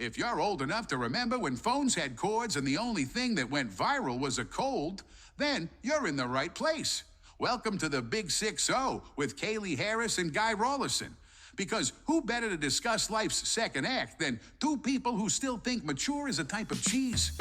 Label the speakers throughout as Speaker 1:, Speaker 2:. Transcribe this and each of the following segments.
Speaker 1: If you're old enough to remember when phones had cords and the only thing that went viral was a cold, then you're in the right place. Welcome to the Big 6-0 with Kaylee Harris and Guy Rawlison. Because who better to discuss life's second act than two people who still think mature is a type of cheese?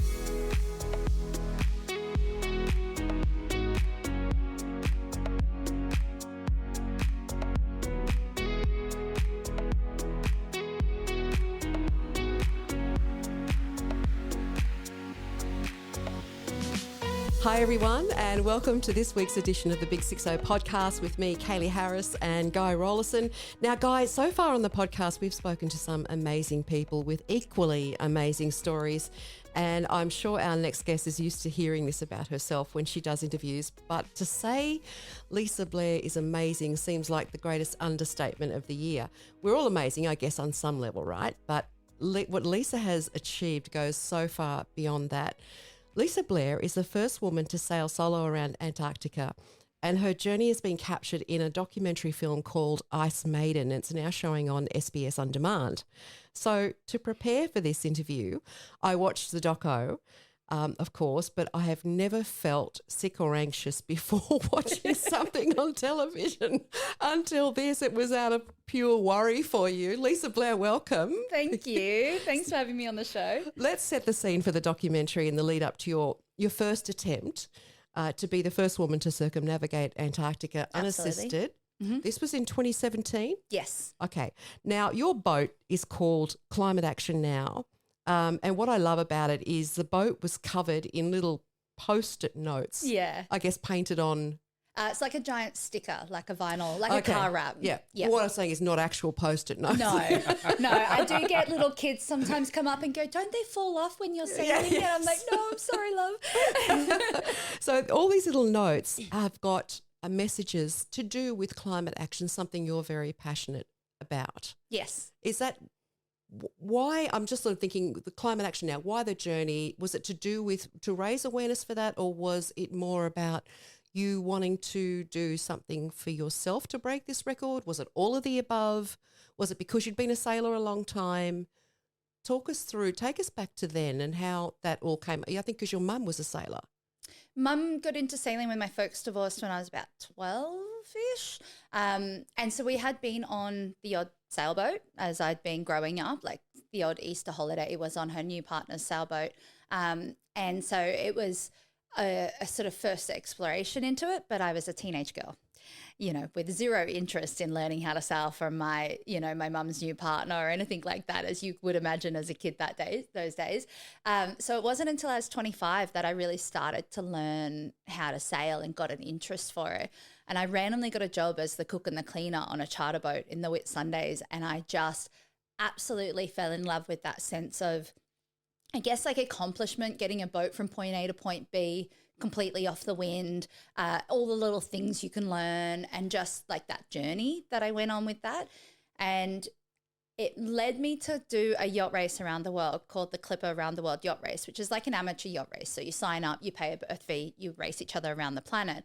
Speaker 2: Hi everyone, and welcome to this week's edition of the Big 6-0 podcast with me, Kaylee Harris and Guy Rawlison. Now guys, so far on the podcast we've spoken to some amazing people with equally amazing stories, and I'm sure our next guest is used to hearing this about herself when she does interviews, but to say Lisa Blair is amazing seems like the greatest understatement of the year. We're all amazing, I guess, on some level, right? But what Lisa has achieved goes so far beyond that. Lisa Blair is the first woman to sail solo around Antarctica, and her journey has been captured in a documentary film called Maiden. It's now showing on SBS On Demand. So to prepare for this interview, I watched the doco, of course, but I have never felt sick or anxious before watching something on television until this. It was out of pure worry for you. Lisa Blair, welcome.
Speaker 3: Thank you. Thanks for having me on the show.
Speaker 2: Let's set the scene for the documentary in the lead up to your first attempt to be the first woman to circumnavigate Antarctica unassisted. Mm-hmm. This was in 2017?
Speaker 3: Yes.
Speaker 2: Okay. Now, your boat is called Climate Action Now. And what I love about it is the boat was covered in little Post-it notes.
Speaker 3: Yeah.
Speaker 2: I guess painted on.
Speaker 3: It's like a giant sticker, like a vinyl, like a car wrap.
Speaker 2: Yeah. What I'm saying is not actual Post-it notes.
Speaker 3: No. I do get little kids sometimes come up and go, don't they fall off when you're sailing? And I'm like, no, I'm sorry, love.
Speaker 2: So all these little notes have got messages to do with climate action, something you're very passionate about.
Speaker 3: Yes.
Speaker 2: Is that why? I'm just sort of thinking the climate action now, why the journey? Was it to do with to raise awareness for that, or was it more about you wanting to do something for yourself to break this record? Was it all of the above? Was it because you'd been a sailor a long time? Take us back to then and how that all came. I think because your mum was a sailor.
Speaker 3: Mum got into sailing when my folks divorced when I was about 12-ish. And so we had been on the odd sailboat as I'd been growing up, like the odd Easter holiday was on her new partner's sailboat. And so it was a sort of first exploration into it, but I was a teenage girl, with zero interest in learning how to sail from my mum's new partner or anything like that, as you would imagine as a kid those days. So it wasn't until I was 25 that I really started to learn how to sail and got an interest for it. And I randomly got a job as the cook and the cleaner on a charter boat in the Whitsundays, and I just absolutely fell in love with that sense of, I guess, like accomplishment, getting a boat from point A to point B completely off the wind, all the little things you can learn, and just like that journey that I went on with that. And it led me to do a yacht race around the world called the Clipper Around the World Yacht Race, which is like an amateur yacht race. So you sign up, you pay a berth fee, you race each other around the planet.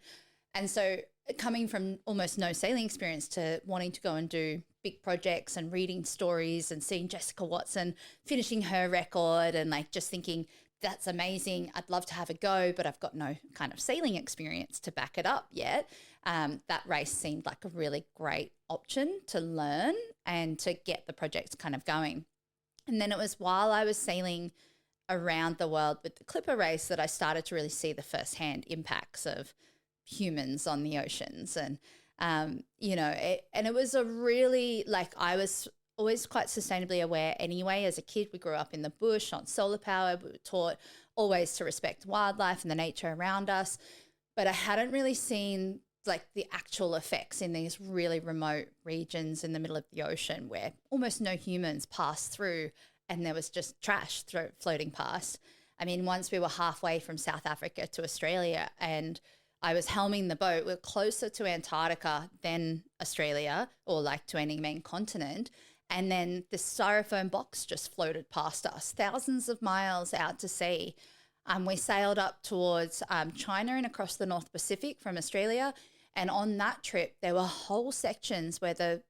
Speaker 3: And so coming from almost no sailing experience to wanting to go and do big projects and reading stories and seeing Jessica Watson finishing her record and like just thinking, that's amazing. I'd love to have a go, but I've got no kind of sailing experience to back it up yet. That race seemed like a really great option to learn and to get the project kind of going. And then it was while I was sailing around the world with the Clipper race that I started to really see the firsthand impacts of humans on the oceans. And, it was a really, like, I was always quite sustainably aware anyway. As a kid, we grew up in the bush on solar power. We were taught always to respect wildlife and the nature around us. But I hadn't really seen like the actual effects in these really remote regions in the middle of the ocean where almost no humans passed through and there was just trash floating past. I mean, once we were halfway from South Africa to Australia and I was helming the boat, we're closer to Antarctica than Australia or like to any main continent. And then this styrofoam box just floated past us, thousands of miles out to sea. We sailed up towards China and across the North Pacific from Australia. And on that trip, there were whole sections where the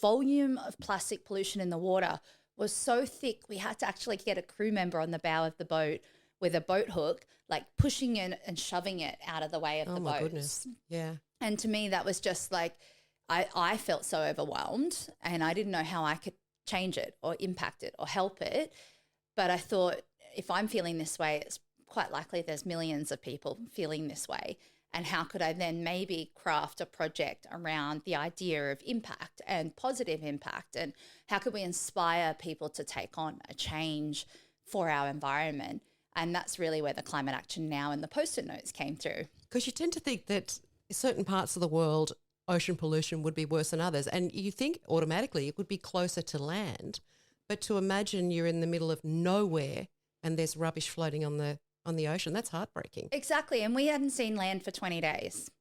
Speaker 3: volume of plastic pollution in the water was so thick, we had to actually get a crew member on the bow of the boat with a boat hook, like pushing it and shoving it out of the way of the boat.
Speaker 2: Oh my goodness. Yeah.
Speaker 3: And to me, that was just like, I felt so overwhelmed and I didn't know how I could change it or impact it or help it. But I thought, if I'm feeling this way, it's quite likely there's millions of people feeling this way. And how could I then maybe craft a project around the idea of impact and positive impact? And how could we inspire people to take on a change for our environment? And that's really where the Climate Action Now and the Post-it notes came through.
Speaker 2: Because you tend to think that certain parts of the world, ocean pollution would be worse than others. And you think automatically it would be closer to land. But to imagine you're in the middle of nowhere and there's rubbish floating on the ocean, that's heartbreaking.
Speaker 3: Exactly. And we hadn't seen land for 20 days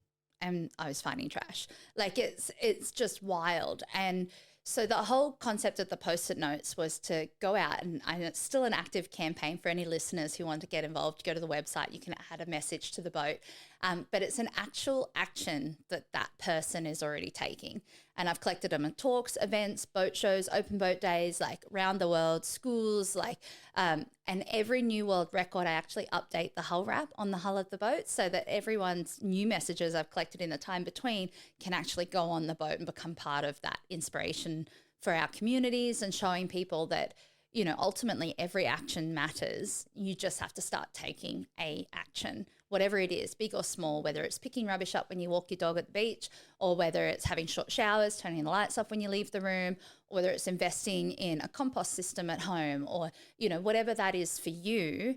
Speaker 3: and I was finding trash. Like it's just wild. And so the whole concept of the Post-it notes was to go out and it's still an active campaign for any listeners who want to get involved. Go to the website, you can add a message to the boat. But it's an actual action that person is already taking. And I've collected them in talks, events, boat shows, open boat days, like around the world, schools, and every new world record, I actually update the hull wrap on the hull of the boat so that everyone's new messages I've collected in the time between can actually go on the boat and become part of that inspiration for our communities and showing people that, ultimately every action matters. You just have to start taking a action, whatever it is, big or small, whether it's picking rubbish up when you walk your dog at the beach, or whether it's having short showers, turning the lights off when you leave the room, or whether it's investing in a compost system at home, or, whatever that is for you.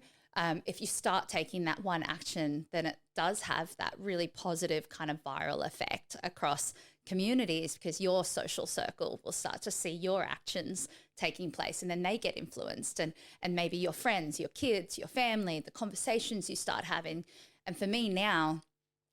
Speaker 3: If you start taking that one action, then it does have that really positive kind of viral effect across communities, because your social circle will start to see your actions taking place and then they get influenced, and maybe your friends, your kids, your family, the conversations you start having. And for me now,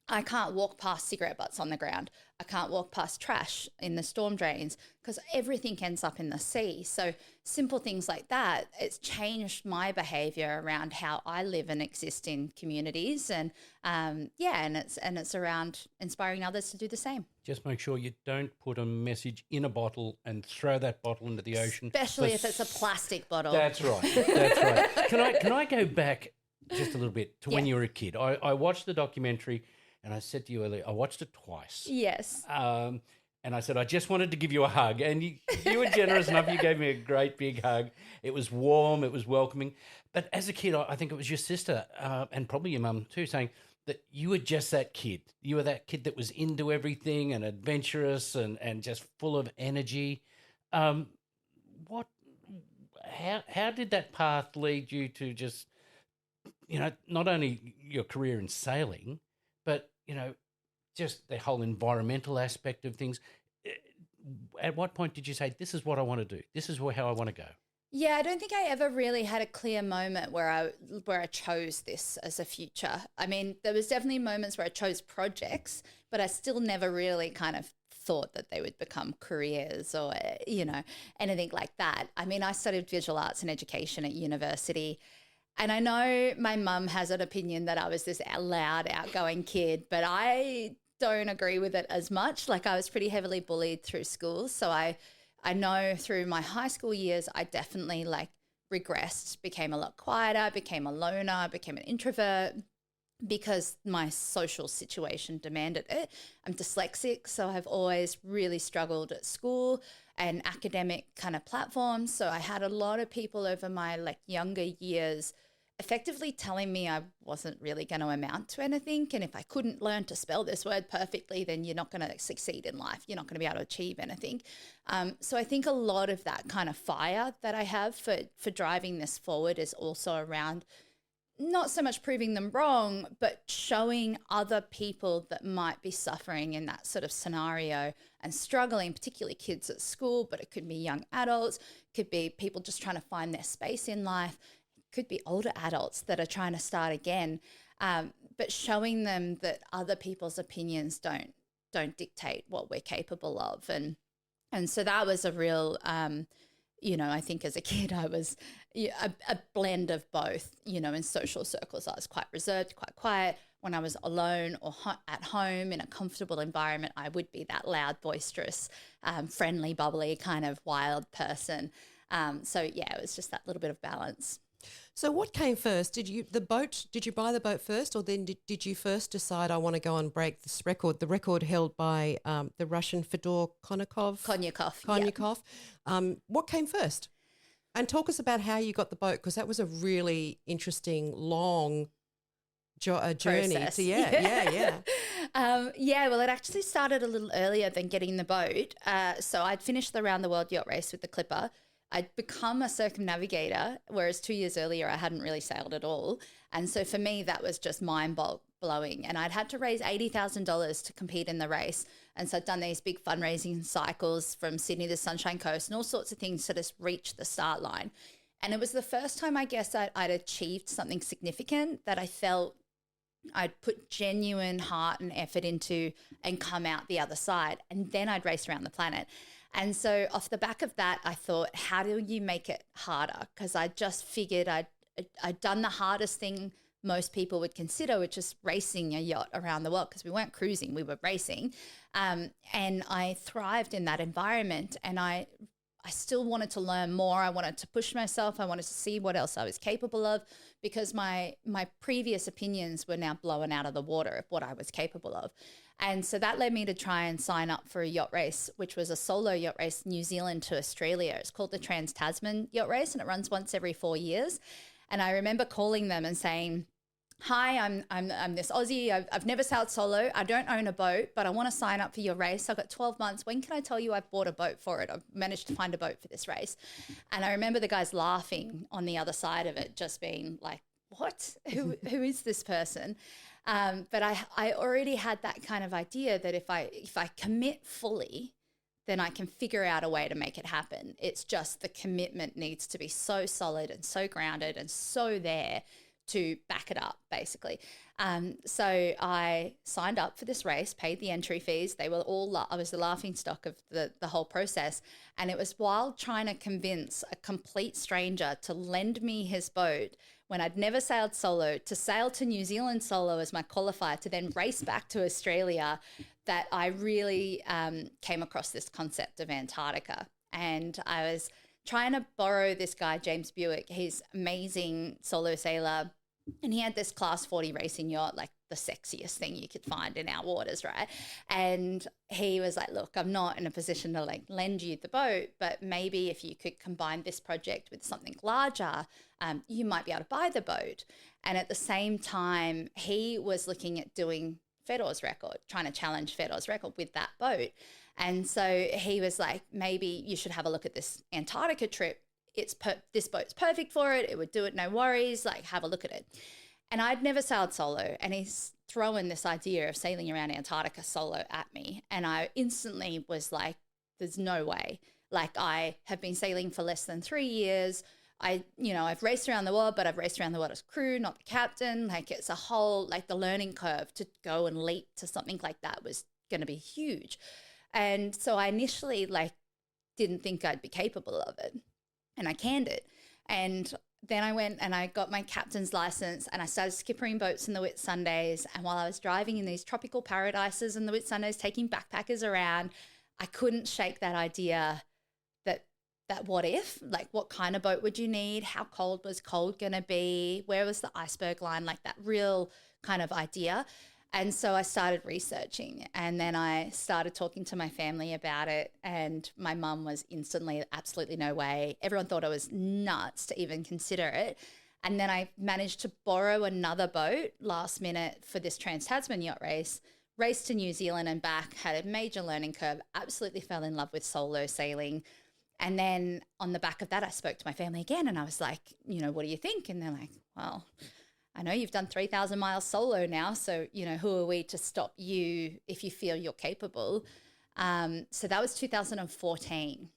Speaker 3: I can't walk past cigarette butts on the ground. I can't walk past trash in the storm drains because everything ends up in the sea. So simple things like that, it's changed my behavior around how I live and exist in communities. And and it's around inspiring others to do the same.
Speaker 4: Just make sure you don't put a message in a bottle and throw that bottle into the ocean.
Speaker 3: Especially if it's a plastic bottle.
Speaker 4: That's right. That's right. Can I go back just a little bit to when you were a kid? I watched the documentary. And I said to you earlier, I watched it twice.
Speaker 3: Yes.
Speaker 4: And I said, I just wanted to give you a hug. And you were generous enough. You gave me a great big hug. It was warm. It was welcoming. But as a kid, I think it was your sister and probably your mum too, saying that you were just that kid. You were that kid that was into everything and adventurous and just full of energy. How did that path lead you to just, not only your career in sailing, but, just the whole environmental aspect of things? At what point did you say, this is what I want to do? This is how I want to go?
Speaker 3: Yeah, I don't think I ever really had a clear moment where I chose this as a future. I mean, there was definitely moments where I chose projects, but I still never really kind of thought that they would become careers or, anything like that. I mean, I studied visual arts and education at university. And I know my mum has an opinion that I was this loud, outgoing kid, but I don't agree with it as much. Like, I was pretty heavily bullied through school. So I know through my high school years, I definitely regressed, became a lot quieter, became a loner, became an introvert because my social situation demanded it. I'm dyslexic, so I've always really struggled at school and academic kind of platforms. So I had a lot of people over my younger years effectively telling me I wasn't really going to amount to anything. And if I couldn't learn to spell this word perfectly, then you're not going to succeed in life. You're not going to be able to achieve anything. So I think a lot of that kind of fire that I have for driving this forward is also around not so much proving them wrong, but showing other people that might be suffering in that sort of scenario and struggling, particularly kids at school, but it could be young adults, could be people just trying to find their space in life, could be older adults that are trying to start again, but showing them that other people's opinions don't dictate what we're capable of. And so that was a real, I think as a kid I was a blend of both. In social circles I was quite reserved, quite quiet. When I was alone or at home in a comfortable environment, I would be that loud, boisterous, friendly, bubbly kind of wild person. So yeah, it was just that little bit of balance.
Speaker 2: So what came first? Did you buy the boat first, or then did you first decide I want to go and break this record, the record held by the Russian Fedor Konyakov? What came first? And talk us about how you got the boat, because that was a really interesting, long journey.
Speaker 3: Process.
Speaker 2: Yeah.
Speaker 3: Well, it actually started a little earlier than getting the boat. So I'd finished the round the world yacht race with the Clipper. I'd become a circumnavigator, whereas 2 years earlier I hadn't really sailed at all. And so for me, that was just mind-blowing. And I'd had to raise $80,000 to compete in the race. And so I'd done these big fundraising cycles from Sydney to Sunshine Coast and all sorts of things to just reach the start line. And it was the first time, I guess, I'd achieved something significant that I felt I'd put genuine heart and effort into and come out the other side. And then I'd race around the planet. And so off the back of that, I thought, how do you make it harder? Because I just figured I'd done the hardest thing most people would consider, which is racing a yacht around the world, because we weren't cruising, we were racing. And I thrived in that environment, and I still wanted to learn more. I wanted to push myself. I wanted to see what else I was capable of, because my previous opinions were now blown out of the water of what I was capable of. And so that led me to try and sign up for a yacht race, which was a solo yacht race, New Zealand to Australia. It's called the Trans-Tasman Yacht Race, and it runs once every 4 years. And I remember calling them and saying, hi, I'm this Aussie. I've never sailed solo. I don't own a boat, but I want to sign up for your race. I've got 12 months. When can I tell you I've bought a boat for it? I've managed to find a boat for this race. And I remember the guys laughing on the other side of it, just being like, what? Who is this person? But I already had that kind of idea that if I commit fully, then I can figure out a way to make it happen. It's just the commitment needs to be so solid and so grounded and so there to back it up, basically. So I signed up for this race, paid the entry fees. They were all, I was the laughing stock of the whole process. And it was while trying to convince a complete stranger to lend me his boat when I'd never sailed solo, to sail to New Zealand solo as my qualifier, to then race back to Australia, that I really came across this concept of Antarctica. And I was trying to borrow this guy, James Buick. He's amazing solo sailor. And he had this class 40 racing yacht, like the sexiest thing you could find in our waters, right? And he was like, look, I'm not in a position to like lend you the boat, but maybe if you could combine this project with something larger, you might be able to buy the boat. And at the same time, he was looking at doing Fedor's record, trying to challenge Fedor's record with that boat. And so he was like, maybe you should have a look at this Antarctica trip. This boat's perfect for it. It would do it, no worries. Like, have a look at it. And I'd never sailed solo, and he's throwing this idea of sailing around Antarctica solo at me. And I instantly was like, there's no way. Like, I have been sailing for less than 3 years. I've raced around the world, but I've raced around the world as crew, not the captain. Like, it's a whole, like, the learning curve to go and leap to something like that was going to be huge. And so I initially, like, didn't think I'd be capable of it. And I canned it. And then I went and I got my captain's license, and I started skippering boats in the Whitsundays. And while I was driving in these tropical paradises in the Whitsundays, taking backpackers around, I couldn't shake that idea that what if, like, what kind of boat would you need? How cold was cold going to be? Where was the iceberg line? Like, that real kind of idea. And so I started researching, and then I started talking to my family about it, and my mum was instantly, absolutely no way. Everyone thought I was nuts to even consider it. And then I managed to borrow another boat last minute for this Trans-Tasman yacht race, raced to New Zealand and back, had a major learning curve, absolutely fell in love with solo sailing. And then on the back of that, I spoke to my family again, and I was like, what do you think? And they're like, well, I know you've done 3,000 miles solo now, so, who are we to stop you if you feel you're capable? So that was 2014.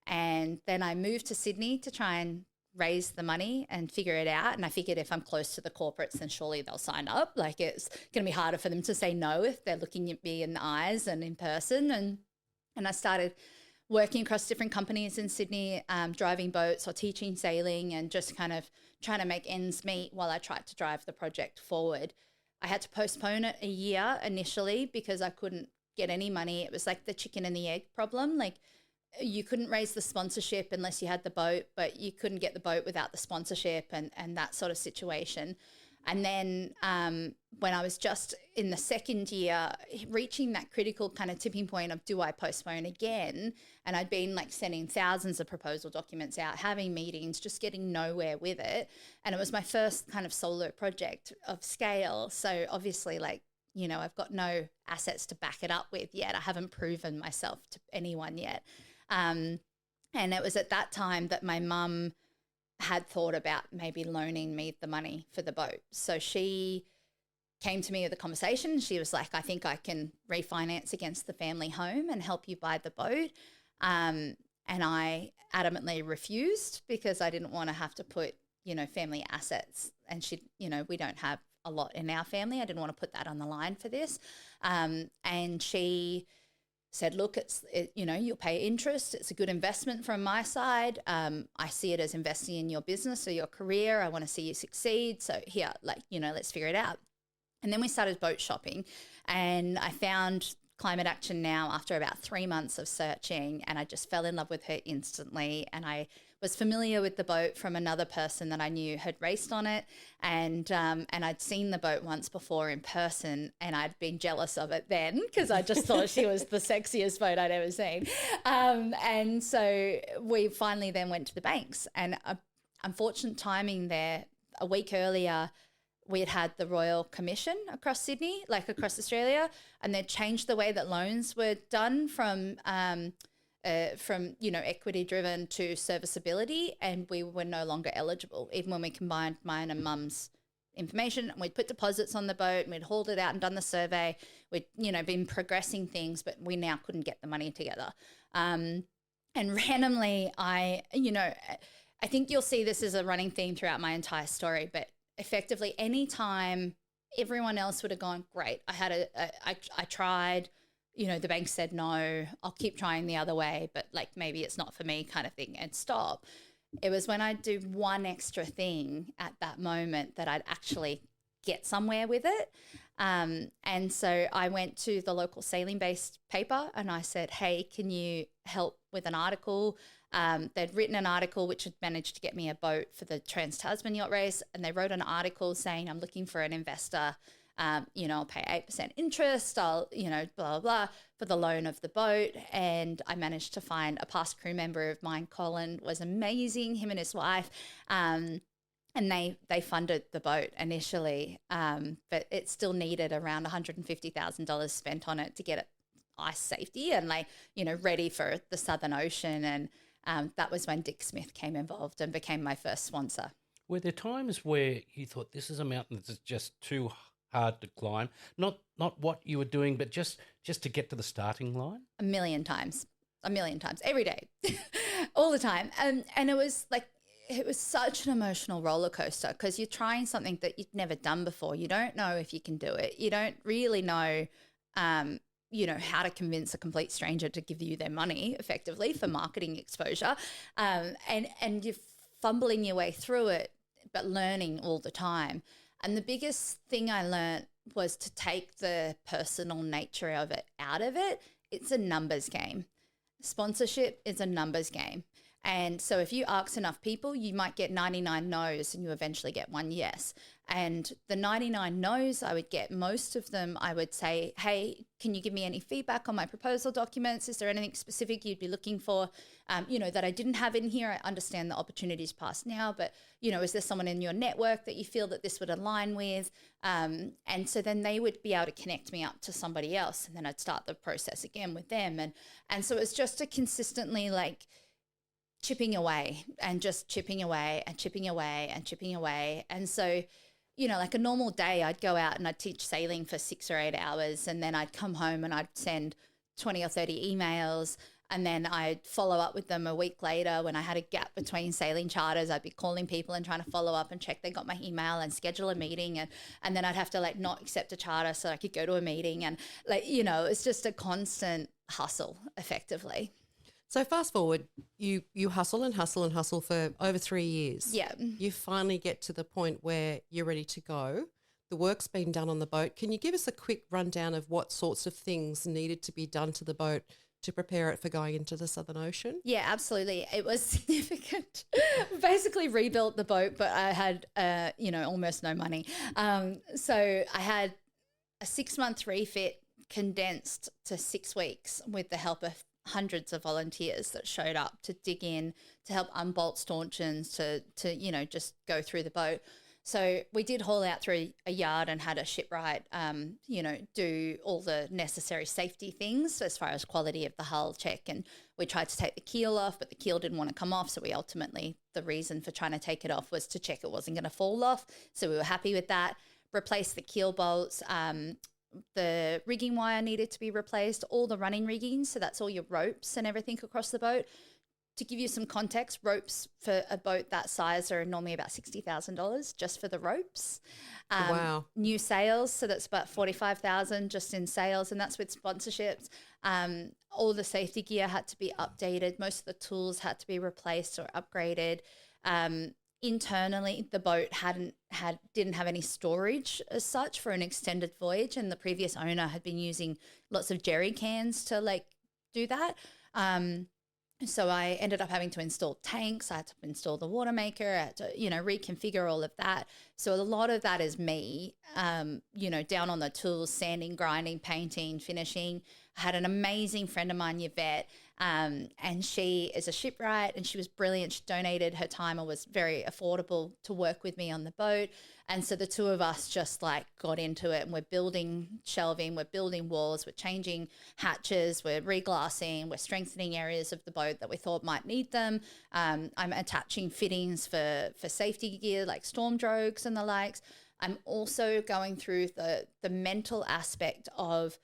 Speaker 3: And then I moved to Sydney to try and raise the money and figure it out. And I figured if I'm close to the corporates, then surely they'll sign up. Like, it's going to be harder for them to say no if they're looking at me in the eyes and in person. And I started working across different companies in Sydney, driving boats or teaching sailing, and just kind of trying to make ends meet while I tried to drive the project forward. I had to postpone it a year initially because I couldn't get any money. It was like the chicken and the egg problem. Like, you couldn't raise the sponsorship unless you had the boat, but you couldn't get the boat without the sponsorship and that sort of situation. And then when I was just in the second year, reaching that critical kind of tipping point of, do I postpone again? And I'd been like sending thousands of proposal documents out, having meetings, just getting nowhere with it. And it was my first kind of solo project of scale. So obviously, like, you know, I've got no assets to back it up with yet. I haven't proven myself to anyone yet. And it was at that time that my mum had thought about maybe loaning me the money for the boat. So she came to me with a conversation. She was like, I think I can refinance against the family home and help you buy the boat. And I adamantly refused because I didn't want to have to put, you know, family assets. And she, you know, we don't have a lot in our family. I didn't want to put that on the line for this. And she said, look, you know, you'll pay interest. It's a good investment from my side. I see it as investing in your business or your career. I want to see you succeed. So here, like, you know, let's figure it out. And then we started boat shopping, and I found Climate Action Now after about 3 months of searching, and I just fell in love with her instantly. And I was familiar with the boat from another person that I knew had raced on it, and I'd seen the boat once before in person, and I'd been jealous of it then because I just thought she was the sexiest boat I'd ever seen. And so we finally then went to the banks, and unfortunate timing there, a week earlier, we had the Royal Commission across Sydney, like across Australia, and they'd changed the way that loans were done from you know, equity driven to serviceability, and we were no longer eligible, even when we combined mine and mum's information. And we'd put deposits on the boat, and we'd hauled it out and done the survey. We'd, you know, been progressing things, but we now couldn't get the money together. And randomly, I think you'll see this as a running theme throughout my entire story, but effectively any time everyone else would have gone, great, I tried, you know, the bank said no, I'll keep trying the other way, but like maybe it's not for me kind of thing, and stop. It was when I'd do one extra thing at that moment that I'd actually get somewhere with it. And so I went to the local sailing-based paper and I said, hey, can you help with an article? They'd written an article which had managed to get me a boat for the Trans-Tasman yacht race, and they wrote an article saying, I'm looking for an investor. You know, I'll pay 8% interest. I'll, you know, blah, blah, blah, for the loan of the boat. And I managed to find a past crew member of mine, Colin, was amazing, him and his wife. And they funded the boat initially, but it still needed around $150,000 spent on it to get it ice safety and, like, you know, ready for the Southern Ocean. And that was when Dick Smith came involved and became my first sponsor.
Speaker 4: Were there times where you thought this is a mountain that's just too hard to climb? Not what you were doing, but just to get to the starting line?
Speaker 3: A million times, every day, all the time. And it was like, it was such an emotional roller coaster because you're trying something that you've never done before. You don't know if you can do it. You don't really know, you know, how to convince a complete stranger to give you their money effectively for marketing exposure. And you're fumbling your way through it, but learning all the time. And the biggest thing I learned was to take the personal nature of it out of it. It's a numbers game. Sponsorship is a numbers game. And so if you ask enough people, you might get 99 no's and you eventually get one yes. And the 99 no's I would get, most of them I would say, hey, can you give me any feedback on my proposal documents? Is there anything specific you'd be looking for, you know, that I didn't have in here? I understand the opportunity's passed now, but, you know, is there someone in your network that you feel that this would align with? And so then they would be able to connect me up to somebody else, and then I'd start the process again with them. And so it's just a consistently, like, chipping away and just chipping away and chipping away and chipping away. And so, you know, like a normal day, I'd go out and I'd teach sailing for 6 or 8 hours, and then I'd come home and I'd send 20 or 30 emails, and then I'd follow up with them a week later when I had a gap between sailing charters. I'd be calling people and trying to follow up and check they got my email and schedule a meeting, and then I'd have to, like, not accept a charter so I could go to a meeting, and, like, you know, it's just a constant hustle effectively.
Speaker 2: So fast forward, you hustle and hustle and hustle for over 3 years.
Speaker 3: Yeah.
Speaker 2: You finally get to the point where you're ready to go. The work's been done on the boat. Can you give us a quick rundown of what sorts of things needed to be done to the boat to prepare it for going into the Southern Ocean?
Speaker 3: Yeah, absolutely. It was significant. Basically rebuilt the boat, but I had, almost no money. So I had a 6-month refit condensed to 6 weeks with the help of hundreds of volunteers that showed up to dig in, to help unbolt stanchions, to just go through the boat. So we did haul out through a yard and had a shipwright, do all the necessary safety things as far as quality of the hull check. And we tried to take the keel off, but the keel didn't want to come off. So we ultimately, the reason for trying to take it off was to check it wasn't going to fall off. So we were happy with that. Replaced the keel bolts. The rigging wire needed to be replaced, all the running rigging. So that's all your ropes and everything across the boat. To give you some context, ropes for a boat that size are normally about $60,000 just for the ropes.
Speaker 2: Wow.
Speaker 3: New sails, so that's about $45,000 just in sails, and that's with sponsorships. All the safety gear had to be updated. Most of the tools had to be replaced or upgraded. Internally, the boat didn't have any storage as such for an extended voyage, and the previous owner had been using lots of jerry cans to do that. So I ended up having to install tanks. I had to install the water maker. I had to, reconfigure all of that. So a lot of that is me, down on the tools, sanding, grinding, painting, finishing. I had an amazing friend of mine, Yvette, and she is a shipwright and she was brilliant. She donated her time and was very affordable to work with me on the boat. And so the two of us just got into it, and we're building shelving, we're building walls, we're changing hatches, we're reglassing, we're strengthening areas of the boat that we thought might need them. I'm attaching fittings for safety gear like storm drogues and the likes. I'm also going through the mental aspect of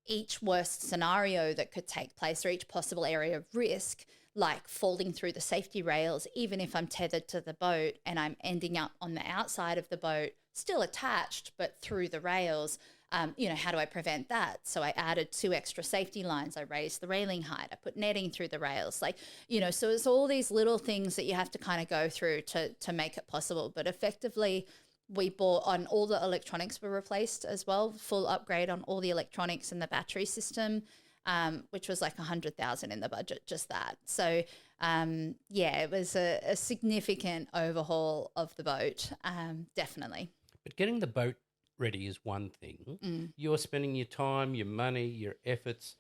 Speaker 3: each worst scenario that could take place or each possible area of risk, like falling through the safety rails, even if I'm tethered to the boat and I'm ending up on the outside of the boat, still attached, but through the rails. How do I prevent that? So I added 2 extra safety lines. I raised the railing height. I put netting through the rails. So it's all these little things that you have to kind of go through to make it possible. But effectively, we bought on all the electronics were replaced as well, full upgrade on all the electronics and the battery system. Which was like $100,000 in the budget, just that. So, it was a significant overhaul of the boat, definitely.
Speaker 4: But getting the boat ready is one thing. You're spending your time, your money, your efforts,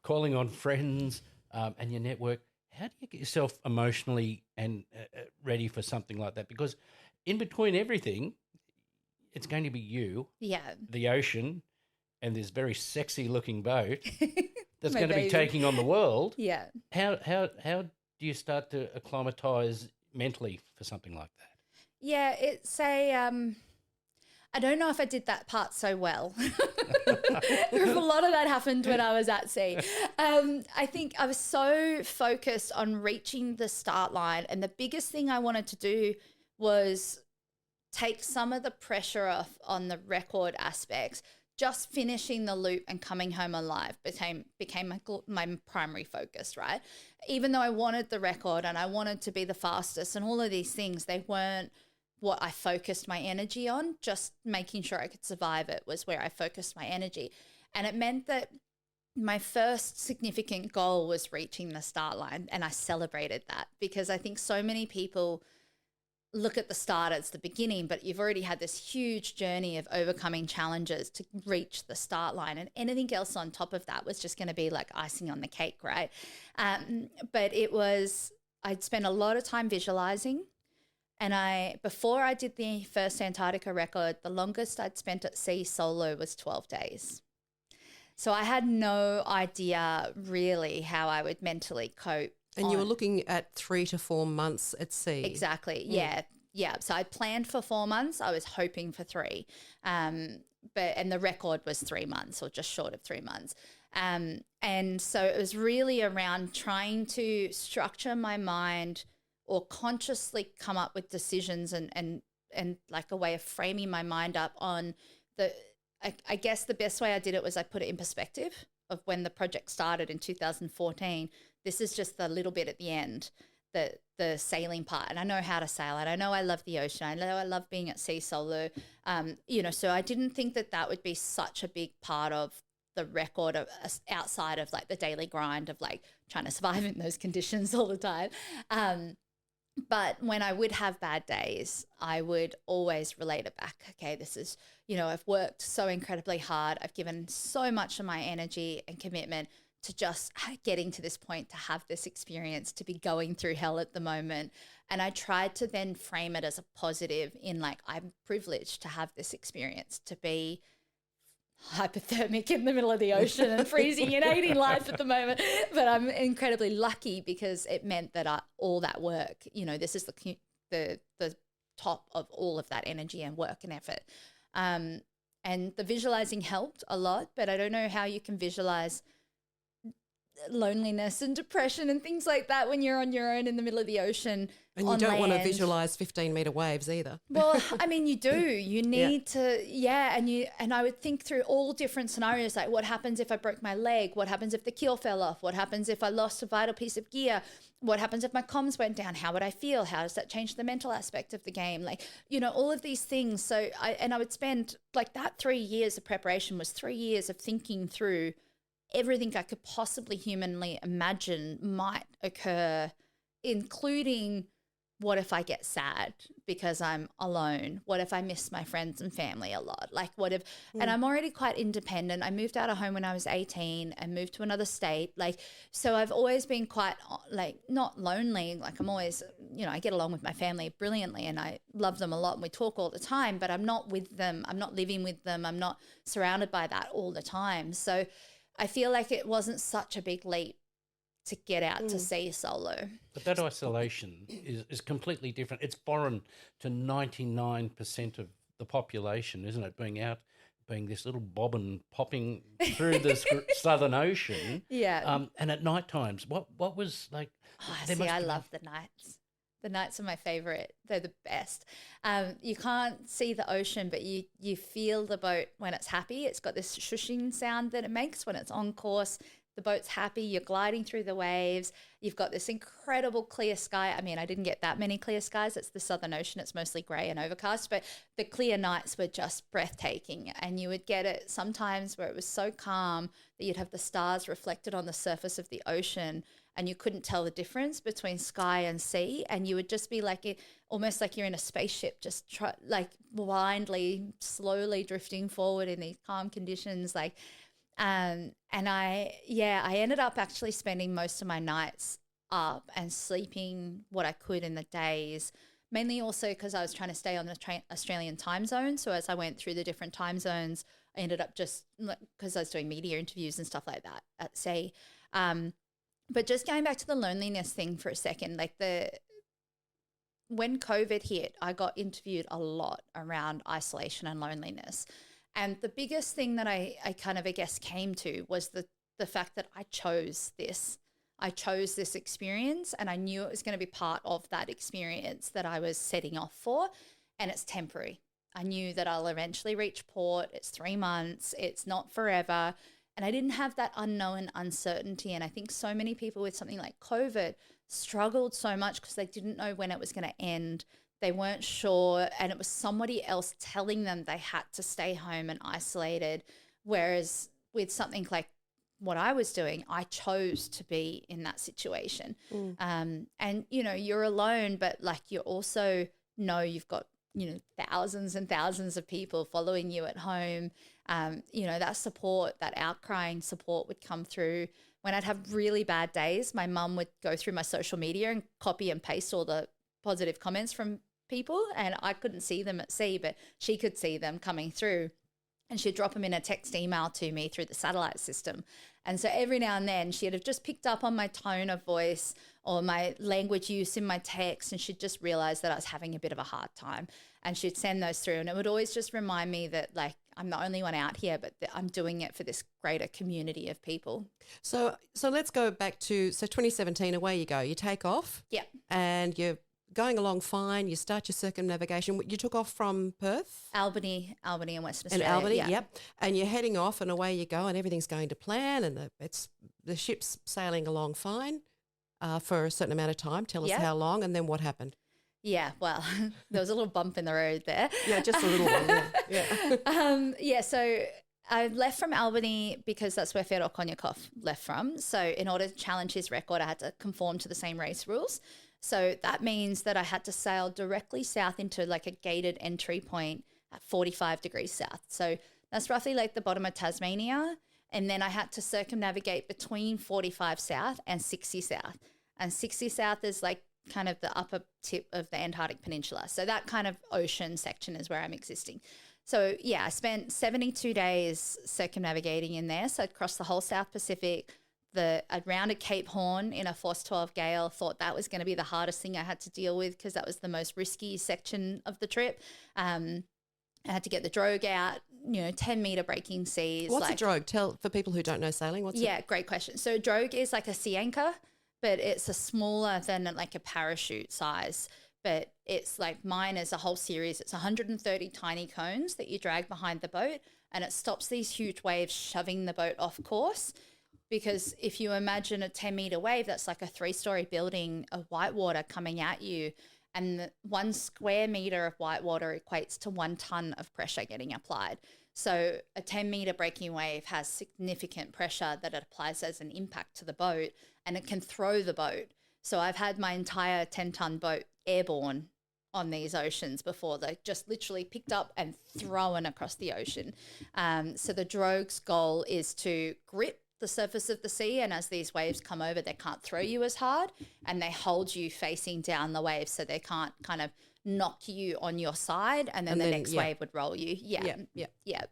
Speaker 4: calling on friends and your network. How do you get yourself emotionally and ready for something like that? Because in between everything, it's going to be you, the ocean, and this very sexy looking boat that's going to be taking on the world.
Speaker 3: Yeah.
Speaker 4: How do you start to acclimatise mentally for something like that?
Speaker 3: Yeah, it's I don't know if I did that part so well. A lot of that happened when I was at sea. I think I was so focused on reaching the start line, and the biggest thing I wanted to do was take some of the pressure off on the record aspects. Just finishing the loop and coming home alive became my primary focus, right? Even though I wanted the record and I wanted to be the fastest and all of these things, they weren't what I focused my energy on. Just making sure I could survive it was where I focused my energy. And it meant that my first significant goal was reaching the start line, and I celebrated that because I think so many people look at the start as the beginning, but you've already had this huge journey of overcoming challenges to reach the start line, and anything else on top of that was just going to be like icing on the cake, right? But I'd spent a lot of time visualizing, and before I did the first Antarctica record, the longest I'd spent at sea solo was 12 days. So I had no idea really how I would mentally cope.
Speaker 2: And you were looking at 3 to 4 months at sea.
Speaker 3: Exactly. Yeah. So I planned for 4 months. I was hoping for 3. And the record was 3 months or just short of 3 months. And so it was really around trying to structure my mind or consciously come up with decisions and like a way of framing my mind up on I guess the best way I did it was I put it in perspective of when the project started in 2014. This is just the little bit at the end, the sailing part. And I know how to sail it. I know I love the ocean. I know I love being at sea solo. So I didn't think that would be such a big part of the record of outside of like the daily grind of like trying to survive in those conditions all the time. But when I would have bad days, I would always relate it back. Okay, this is, I've worked so incredibly hard. I've given so much of my energy and commitment to just getting to this point, to have this experience, to be going through hell at the moment. And I tried to then frame it as a positive in like, I'm privileged to have this experience, to be hypothermic in the middle of the ocean and freezing and hating life at the moment. But I'm incredibly lucky because it meant that all that work, this is the top of all of that energy and work and effort. And the visualizing helped a lot, but I don't know how you can visualize loneliness and depression and things like that when you're on your own in the middle of the ocean.
Speaker 2: And you don't want to visualize 15-meter waves either.
Speaker 3: Well, I mean, you do. You need to, and I would think through all different scenarios, like what happens if I broke my leg? What happens if the keel fell off? What happens if I lost a vital piece of gear? What happens if my comms went down? How would I feel? How does that change the mental aspect of the game? Like, all of these things. So I would spend like that 3 years of preparation was 3 years of thinking through everything I could possibly humanly imagine might occur, including what if I get sad because I'm alone? What if I miss my friends and family a lot? Like and I'm already quite independent. I moved out of home when I was 18 and moved to another state. Like, so I've always been quite like not lonely. Like I'm always, I get along with my family brilliantly and I love them a lot and we talk all the time, but I'm not with them. I'm not living with them. I'm not surrounded by that all the time. So I feel like it wasn't such a big leap to get out to sea solo.
Speaker 4: But that isolation is completely different. It's foreign to 99% of the population, isn't it? Being this little bobbin popping through the Southern Ocean.
Speaker 3: Yeah.
Speaker 4: And at night times, what was like?
Speaker 3: I love the nights. The nights are my favorite. They're the best. You can't see the ocean, but you feel the boat when it's happy. It's got this shushing sound that it makes when it's on course. The boat's happy. You're gliding through the waves. You've got this incredible clear sky. I mean, I didn't get that many clear skies. It's the Southern Ocean. It's mostly grey and overcast, but the clear nights were just breathtaking. And you would get it sometimes where it was so calm that you'd have the stars reflected on the surface of the ocean and you couldn't tell the difference between sky and sea. And you would just be like, almost like you're in a spaceship, just blindly, slowly drifting forward in these calm conditions. And I ended up actually spending most of my nights up and sleeping what I could in the days, mainly also because I was trying to stay on the Australian time zone. So as I went through the different time zones, I ended up just because I was doing media interviews and stuff like that at sea. But just going back to the loneliness thing for a second, when COVID hit, I got interviewed a lot around isolation and loneliness. And the biggest thing that I kind of, I guess, came to was the fact that I chose this. I chose this experience and I knew it was going to be part of that experience that I was setting off for, and it's temporary. I knew that I'll eventually reach port. It's 3 months. It's not forever. And I didn't have that unknown uncertainty. And I think so many people with something like COVID struggled so much because they didn't know when it was going to end. They weren't sure, and it was somebody else telling them they had to stay home and isolated. Whereas with something like what I was doing, I chose to be in that situation. And, you're alone, but you also know you've got, thousands and thousands of people following you at home. That support, that outcrying support would come through. When I'd have really bad days, my mum would go through my social media and copy and paste all the positive comments from people, and I couldn't see them at sea, but she could see them coming through, and she'd drop them in a text email to me through the satellite system. And so every now and then she'd have just picked up on my tone of voice or my language use in my text, and she'd just realize that I was having a bit of a hard time, and she'd send those through, and it would always just remind me that I'm the only one out here, but that I'm doing it for this greater community of people.
Speaker 2: So let's go back to 2017. Away you go. You take off.
Speaker 3: Yeah.
Speaker 2: And you're going along fine. You start your circumnavigation. You took off from Perth?
Speaker 3: Albany in Western Australia.
Speaker 2: In Albany,
Speaker 3: yeah.
Speaker 2: Yep. And you're heading off and away you go and everything's going to plan and the ship's sailing along fine for a certain amount of time. Tell us how long and then what happened.
Speaker 3: Yeah, well, there was a little bump in the road there.
Speaker 2: Yeah, just a little one. Yeah.
Speaker 3: So I left from Albany because that's where Fedor Konyakov left from. So in order to challenge his record, I had to conform to the same race rules. So that means that I had to sail directly south into like a gated entry point at 45 degrees south. So that's roughly like the bottom of Tasmania. And then I had to circumnavigate between 45 south and 60 south. And 60 south is like kind of the upper tip of the Antarctic Peninsula. So that kind of ocean section is where I'm existing. So yeah, I spent 72 days circumnavigating in there. So I'd crossed the whole South Pacific. I'd rounded Cape Horn in a force 12 gale, thought that was going to be the hardest thing I had to deal with because that was the most risky section of the trip. I had to get the drogue out, 10-meter breaking seas.
Speaker 2: What's a drogue? Tell for people who don't know sailing.
Speaker 3: Great question. So drogue is like a sea anchor, but it's a smaller than like a parachute size. But it's like mine is a whole series. It's 130 tiny cones that you drag behind the boat, and it stops these huge waves shoving the boat off course. Because if you imagine a 10-meter wave, that's like a 3-story building of whitewater coming at you, and the 1 square meter of whitewater equates to 1 ton of pressure getting applied. So a 10-meter breaking wave has significant pressure that it applies as an impact to the boat, and it can throw the boat. So I've had my entire 10-ton boat airborne on these oceans before. They just literally picked up and thrown across the ocean. So the drogue's goal is to grip the surface of the sea, and as these waves come over, they can't throw you as hard, and they hold you facing down the waves so they can't kind of knock you on your side, and then the next wave would roll you. Yeah.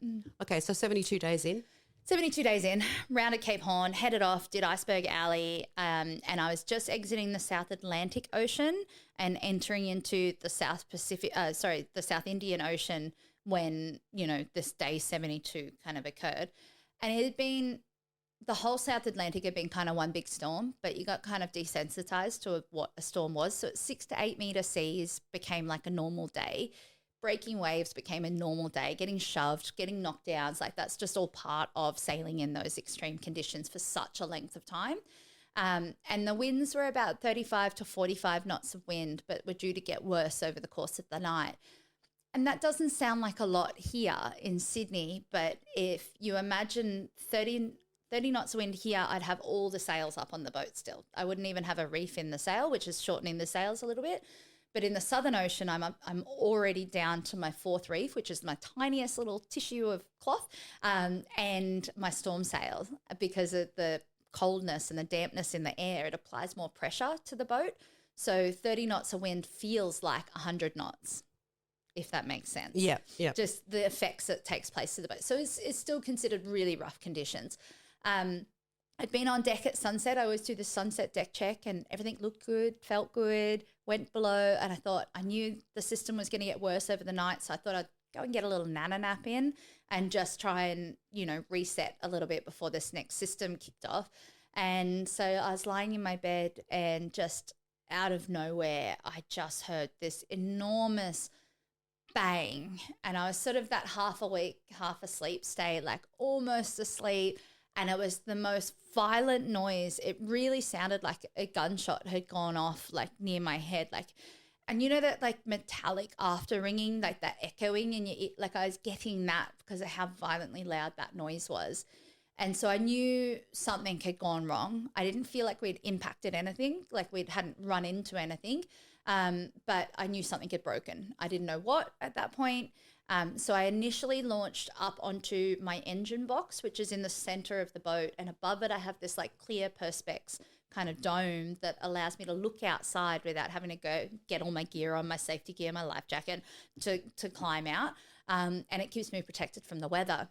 Speaker 2: Okay, so 72 days in.
Speaker 3: 72 days in, rounded Cape Horn, headed off, did Iceberg Alley, and I was just exiting the South Atlantic Ocean and entering into the South Indian Ocean when, this day 72 kind of occurred. And it had been, the whole South Atlantic had been kind of one big storm, but you got kind of desensitized to what a storm was. So 6 to 8 meter seas became like a normal day. Breaking waves became a normal day. Getting shoved, getting knockdowns, like that's just all part of sailing in those extreme conditions for such a length of time. And the winds were about 35 to 45 knots of wind, but were due to get worse over the course of the night. And that doesn't sound like a lot here in Sydney, but if you imagine 30 knots of wind here, I'd have all the sails up on the boat still. I wouldn't even have a reef in the sail, which is shortening the sails a little bit. But in the Southern Ocean, I'm already down to my 4th reef, which is my tiniest little tissue of cloth, and my storm sail. Because of the coldness and the dampness in the air, it applies more pressure to the boat. So 30 knots of wind feels like 100 knots, if that makes sense.
Speaker 2: Yeah.
Speaker 3: Just the effects that takes place to the boat. So it's still considered really rough conditions. I'd been on deck at sunset. I always do the sunset deck check, and everything looked good, felt good, went below. And I knew the system was going to get worse over the night. So I thought I'd go and get a little nana nap in and just try and, reset a little bit before this next system kicked off. And so I was lying in my bed, and just out of nowhere, I just heard this enormous bang. And I was sort of that half awake, half asleep state, like almost asleep. And it was the most violent noise. It really sounded like a gunshot had gone off like near my head. And that like metallic after ringing, like that echoing in your ear, like I was getting that because of how violently loud that noise was. And so I knew something had gone wrong. I didn't feel like we'd impacted anything, like we hadn't run into anything. But I knew something had broken. I didn't know what at that point. So I initially launched up onto my engine box, which is in the center of the boat. And above it, I have this like clear perspex kind of dome that allows me to look outside without having to go get all my gear on, my safety gear, my life jacket to climb out. And it keeps me protected from the weather.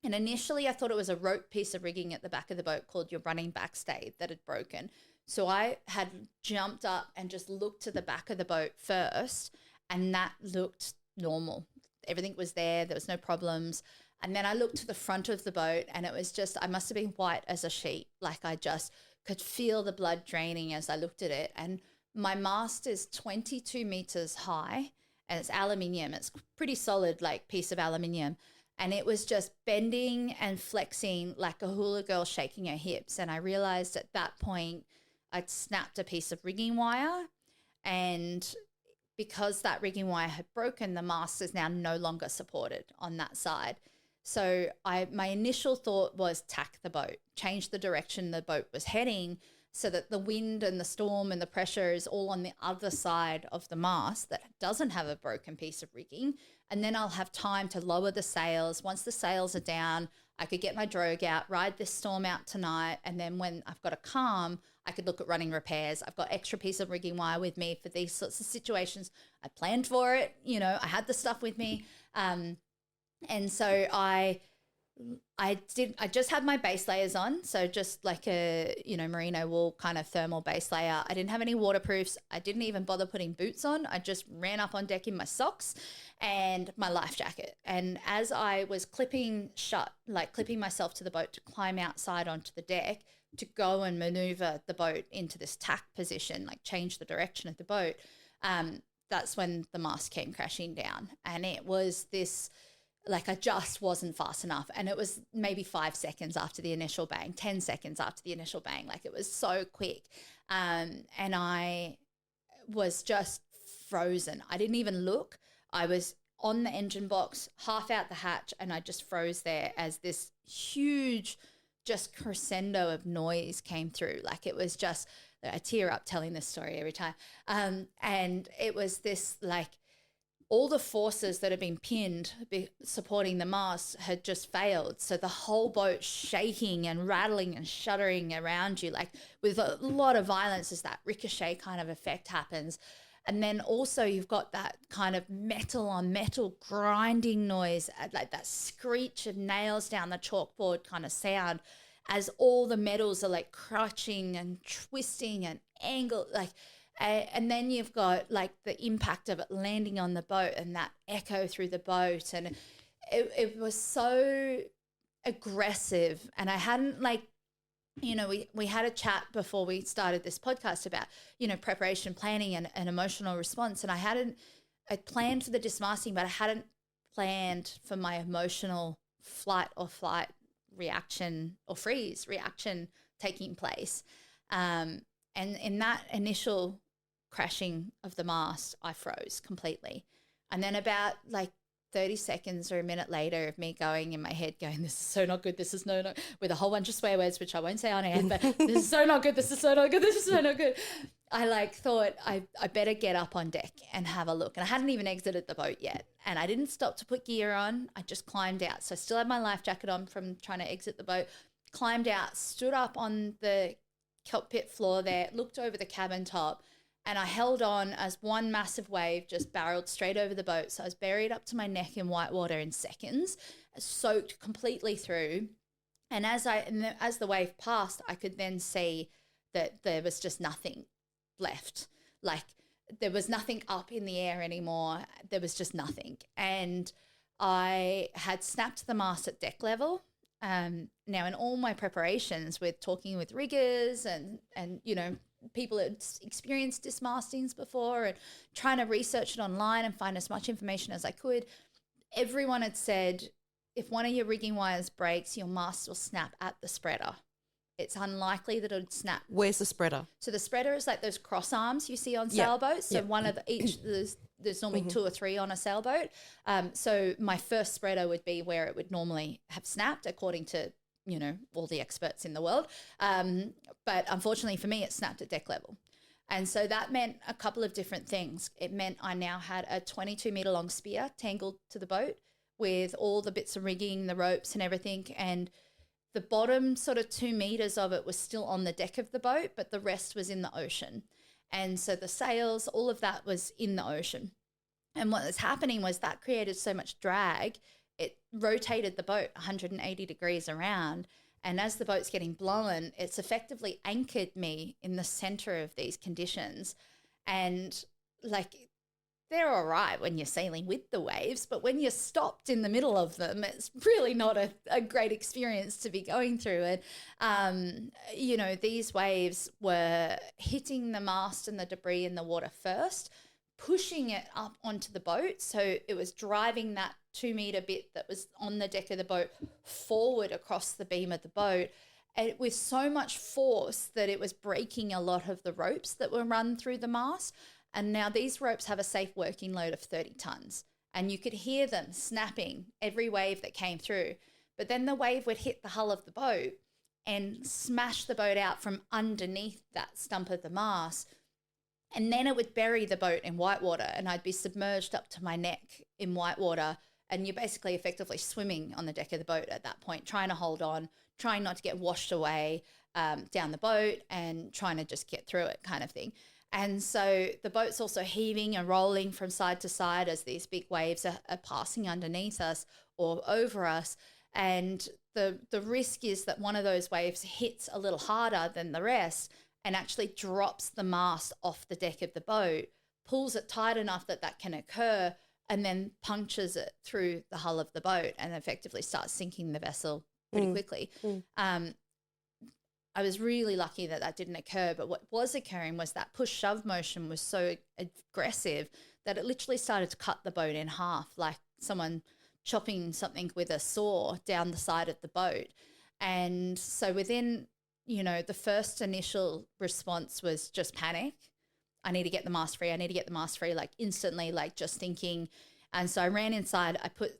Speaker 3: And initially I thought it was a rope piece of rigging at the back of the boat called your running backstay that had broken. So I had jumped up and just looked to the back of the boat first, and that looked normal. Everything was there. There was no problems. And then I looked to the front of the boat, and it was just, I must have been white as a sheet. Like I just could feel the blood draining as I looked at it. And my mast is 22 meters high, and it's aluminium. It's pretty solid, like piece of aluminium. And it was just bending and flexing like a hula girl shaking her hips. And I realized at that point I'd snapped a piece of rigging wire, and because that rigging wire had broken, the mast is now no longer supported on that side. So my initial thought was tack the boat, change the direction the boat was heading so that the wind and the storm and the pressure is all on the other side of the mast that doesn't have a broken piece of rigging. And then I'll have time to lower the sails. Once the sails are down, I could get my drogue out, ride this storm out tonight. And then when I've got a calm, I could look at running repairs. I've got extra piece of rigging wire with me for these sorts of situations. I planned for it. You know, I had the stuff with me. And so I just had my base layers on. So just like a, you know, merino wool kind of thermal base layer. I didn't have any waterproofs. I didn't even bother putting boots on. I just ran up on deck in my socks and my life jacket. And as I was clipping myself to the boat to climb outside onto the deck to go and maneuver the boat into this tack position, like change the direction of the boat, that's when the mast came crashing down. And it was this, like, I just wasn't fast enough. And it was maybe 5 seconds after the initial bang, 10 seconds after the initial bang. Like, it was so quick. And I was just frozen. I didn't even look. I was on the engine box, half out the hatch, and I just froze there as this huge just crescendo of noise came through. Like, it was just, I tear up telling this story every time. And it was this, like, all the forces that had been pinned supporting the mast had just failed. So the whole boat shaking and rattling and shuddering around you, like with a lot of violence as that ricochet kind of effect happens. And then also you've got that kind of metal on metal grinding noise, like that screech of nails down the chalkboard kind of sound as all the metals are like crunching and twisting and angled, like. And then you've got like the impact of it landing on the boat and that echo through the boat. And it was so aggressive. And I hadn't, like, you know, we had a chat before we started this podcast about, you know, preparation, planning and emotional response. And I planned for the dismasting, but I hadn't planned for my emotional flight reaction or freeze reaction taking place. And in that initial crashing of the mast, I froze completely. And then about like 30 seconds or a minute later of me going in my head going, this is so not good, this is no, with a whole bunch of swear words, which I won't say on air, but this is so not good, this is so not good, this is so not good. I like thought I better get up on deck and have a look. And I hadn't even exited the boat yet. And I didn't stop to put gear on. I just climbed out. So I still had my life jacket on from trying to exit the boat, climbed out, stood up on the cockpit floor there, looked over the cabin top, and I held on as one massive wave just barreled straight over the boat. So I was buried up to my neck in white water in seconds, soaked completely through. And as the wave passed, I could then see that there was just nothing left. Like, there was nothing up in the air anymore. There was just nothing. And I had snapped the mast at deck level. Now, in all my preparations with talking with riggers and you know, people had experienced dismastings before and trying to research it online and find as much information as I could, everyone had said, if one of your rigging wires breaks, your mast will snap at the spreader. It's unlikely that it would snap.
Speaker 2: Where's the spreader?
Speaker 3: So the spreader is like those cross arms you see on sailboats. So one of each, there's normally two or three on a sailboat. So my first spreader would be where it would normally have snapped, according to, you know, all the experts in the world. But unfortunately for me, it snapped at deck level. And so that meant a couple of different things. It meant I now had a 22-meter long spear tangled to the boat with all the bits of rigging, the ropes and everything. And the bottom sort of 2 meters of it was still on the deck of the boat, but the rest was in the ocean. And so the sails, all of that was in the ocean. And what was happening was that created so much drag, it rotated the boat 180 degrees around. And as the boat's getting blown, it's effectively anchored me in the center of these conditions. And like, they're all right when you're sailing with the waves, but when you're stopped in the middle of them, it's really not a great experience to be going through. And, you know, these waves were hitting the mast and the debris in the water first, pushing it up onto the boat. So it was driving that 2 meter bit that was on the deck of the boat forward across the beam of the boat, and with so much force that it was breaking a lot of the ropes that were run through the mast. And now these ropes have a safe working load of 30 tons. and you could hear them snapping every wave that came through. But then the wave would hit the hull of the boat and smash the boat out from underneath that stump of the mast. And then it would bury the boat in whitewater, and I'd be submerged up to my neck in whitewater. And you're basically effectively swimming on the deck of the boat at that point, trying to hold on, trying not to get washed away down the boat, and trying to just get through it, kind of thing. And so the boat's also heaving and rolling from side to side as these big waves are passing underneath us or over us. And the risk is that one of those waves hits a little harder than the rest and actually drops the mast off the deck of the boat, pulls it tight enough that that can occur, and then punctures it through the hull of the boat and effectively starts sinking the vessel pretty quickly. I was really lucky that that didn't occur, but what was occurring was that push-shove motion was so aggressive that it literally started to cut the boat in half, like someone chopping something with a saw down the side of the boat. And so within, the first initial response was just panic. I need to get the mast free. I need to get the mast free, like instantly, like just thinking. And so I ran inside. I put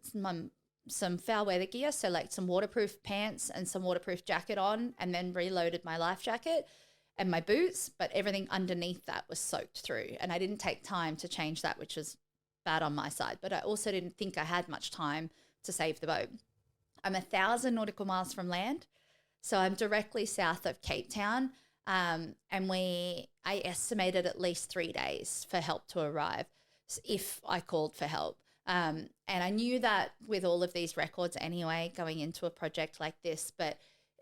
Speaker 3: some foul weather gear, so like some waterproof pants and some waterproof jacket on, and then reloaded my life jacket and my boots, but everything underneath that was soaked through. And I didn't take time to change that, which was bad on my side, but I also didn't think I had much time to save the boat. I'm 1,000 nautical miles from land, so I'm directly south of Cape Town, and I estimated at least 3 days for help to arrive if I called for help. And I knew that with all of these records anyway, going into a project like this, but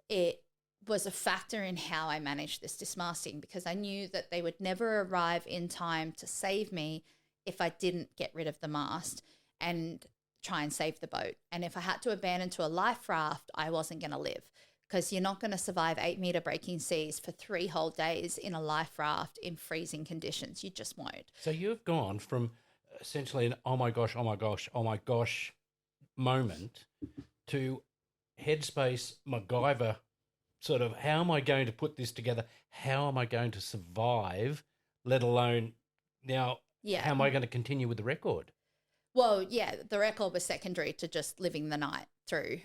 Speaker 3: it was a factor in how I managed this dismasting, because I knew that they would never arrive in time to save me if I didn't get rid of the mast and try and save the boat. And if I had to abandon to a life raft, I wasn't going to live, because you're not going to survive 8-meter breaking seas for 3 whole days in a life raft in freezing conditions. You just won't.
Speaker 4: So you've gone from essentially an oh my gosh moment to headspace MacGyver sort of, how am I going to put this together? How am I going to survive, let alone now, how am I going to continue with the record?
Speaker 3: Well, yeah, the record was secondary to just living the night through.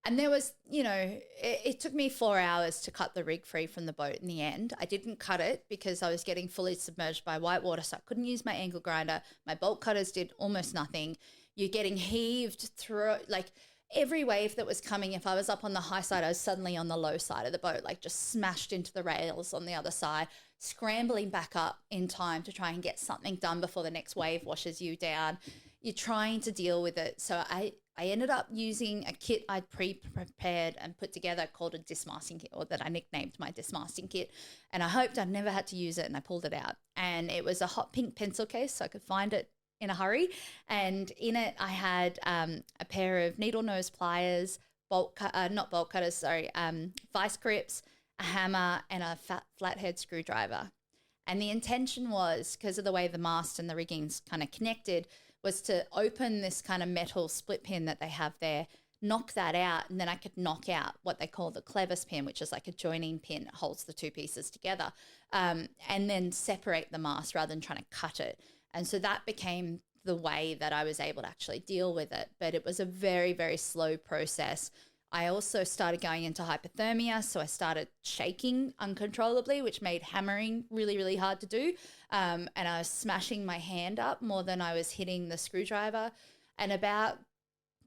Speaker 3: And there was, it took me 4 hours to cut the rig free from the boat in the end. I didn't cut it because I was getting fully submerged by whitewater, so I couldn't use my angle grinder. My bolt cutters did almost nothing. You're getting heaved through, like every wave that was coming. If I was up on the high side, I was suddenly on the low side of the boat, like just smashed into the rails on the other side, scrambling back up in time to try and get something done before the next wave washes you down. You're trying to deal with it. So I ended up using a kit I'd pre-prepared and put together called a dismasting kit, or that I nicknamed my dismasting kit. And I hoped I'd never had to use it, and I pulled it out. And it was a hot pink pencil case, so I could find it in a hurry. And in it, I had a pair of needle nose pliers, vice grips, a hammer, and a flathead screwdriver. And the intention was, because of the way the mast and the rigging's kind of connected, was to open this kind of metal split pin that they have there, knock that out, and then I could knock out what they call the clevis pin, which is like a joining pin that holds the two pieces together, and then separate the mast rather than trying to cut it. And so that became the way that I was able to actually deal with it. But it was a very, very slow process. I also started going into hypothermia, so I started shaking uncontrollably, which made hammering really, really hard to do. And I was smashing my hand up more than I was hitting the screwdriver. And about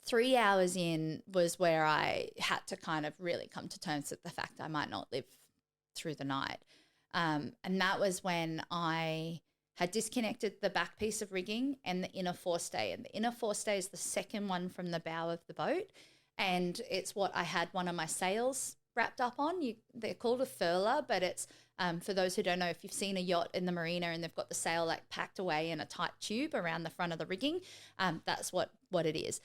Speaker 3: 3 hours in was where I had to kind of really come to terms with the fact I might not live through the night. And that was when I had disconnected the back piece of rigging and the inner forestay. And the inner forestay is the second one from the bow of the boat. And it's what I had one of my sails wrapped up on. They're called a furler, but it's, for those who don't know, if you've seen a yacht in the marina and they've got the sail like packed away in a tight tube around the front of the rigging, that's what it is.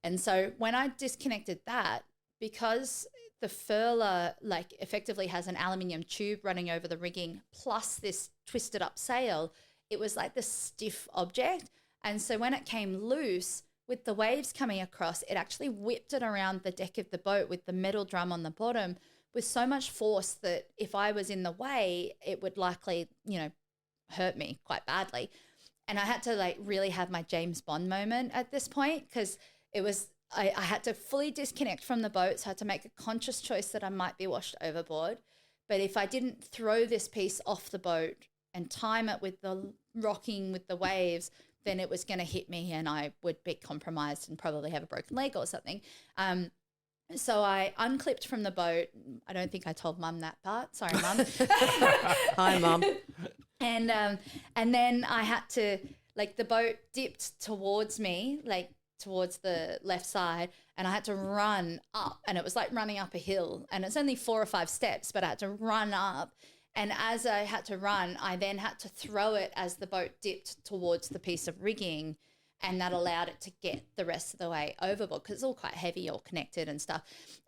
Speaker 3: And so when I disconnected that, because the furler like effectively has an aluminium tube running over the rigging plus this twisted up sail, it was like this stiff object. And so when it came loose, with the waves coming across, it actually whipped it around the deck of the boat with the metal drum on the bottom with so much force that if I was in the way, it would likely, hurt me quite badly. And I had to like really have my James Bond moment at this point, because it was, I had to fully disconnect from the boat. So I had to make a conscious choice that I might be washed overboard. But if I didn't throw this piece off the boat and time it with the rocking with the waves, then it was going to hit me and I would be compromised and probably have a broken leg or something. So I unclipped from the boat. I don't think I told Mum that part. Sorry, Mum.
Speaker 2: Hi, Mum.
Speaker 3: And then I had to, like, the boat dipped towards me, like towards the left side, and I had to run up, and it was like running up a hill, and it's only 4 or 5 steps, but I had to run up. And as I had to run, I then had to throw it as the boat dipped towards the piece of rigging, and that allowed it to get the rest of the way overboard because it's all quite heavy, all connected and stuff.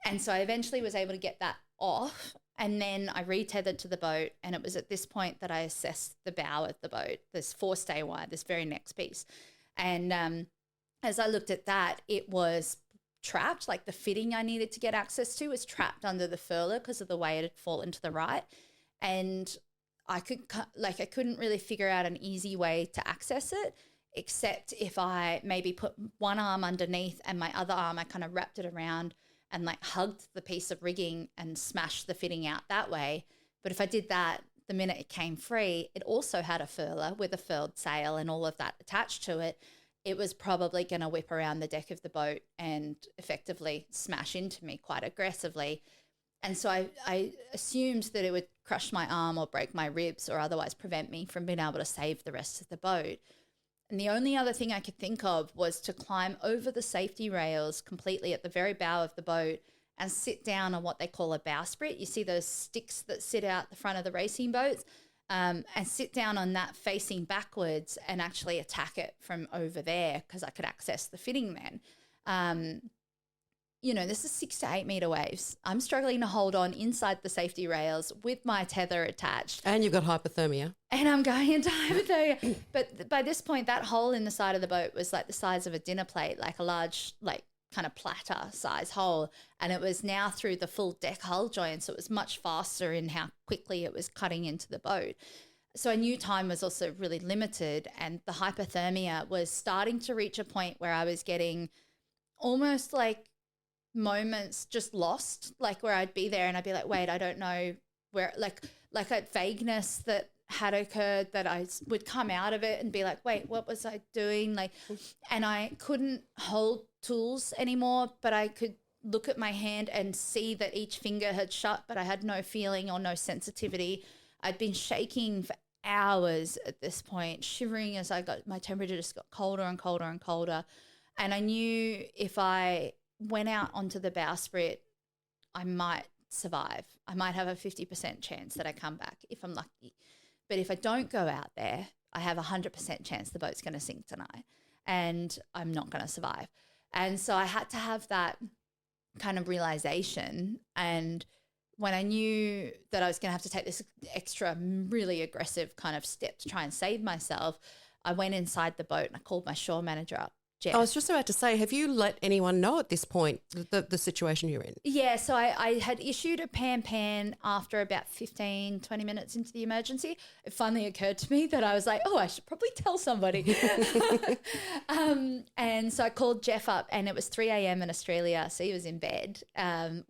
Speaker 3: And so I eventually was able to get that off, and then I retethered to the boat, and it was at this point that I assessed the bow of the boat, this forestay wire, this very next piece. And as I looked at that, it was trapped, like the fitting I needed to get access to was trapped under the furler because of the way it had fallen to the right. And I couldn't really figure out an easy way to access it, except if I maybe put one arm underneath and my other arm, I kind of wrapped it around and like hugged the piece of rigging and smashed the fitting out that way. But if I did that, the minute it came free, it also had a furler with a furled sail and all of that attached to it. It was probably going to whip around the deck of the boat and effectively smash into me quite aggressively. And so I assumed that it would crush my arm or break my ribs or otherwise prevent me from being able to save the rest of the boat. And the only other thing I could think of was to climb over the safety rails completely at the very bow of the boat and sit down on what they call a bowsprit. You see those sticks that sit out the front of the racing boats, and sit down on that facing backwards and actually attack it from over there because I could access the fitting then. This is 6 to 8 meter waves. I'm struggling to hold on inside the safety rails with my tether attached.
Speaker 2: And you've got hypothermia.
Speaker 3: And I'm going into hypothermia. But by this point, that hole in the side of the boat was like the size of a dinner plate, like a large, like kind of platter size hole. And it was now through the full deck hull joint. So it was much faster in how quickly it was cutting into the boat. So I knew time was also really limited. And the hypothermia was starting to reach a point where I was getting almost like moments just lost, like where I'd be there and I'd be like, wait, I don't know where, like a vagueness that had occurred that I would come out of it and be like, wait, what was I doing? Like, and I couldn't hold tools anymore, but I could look at my hand and see that each finger had shut, but I had no feeling or no sensitivity. I'd been shaking for hours at this point, shivering as my temperature just got colder and colder and colder. And I knew if I went out onto the bowsprit, I might survive. I might have a 50% chance that I come back if I'm lucky. But if I don't go out there, I have a 100% chance the boat's going to sink tonight and I'm not going to survive. And so I had to have that kind of realization. And when I knew that I was going to have to take this extra really aggressive kind of step to try and save myself, I went inside the boat and I called my shore manager up, Jeff.
Speaker 2: I was just about to say, have you let anyone know at this point the situation you're in?
Speaker 3: Yeah, so I had issued a pan after about 15, 20 minutes into the emergency. It finally occurred to me that I was like, oh, I should probably tell somebody. And so I called Jeff up and it was 3 a.m. in Australia. So he was in bed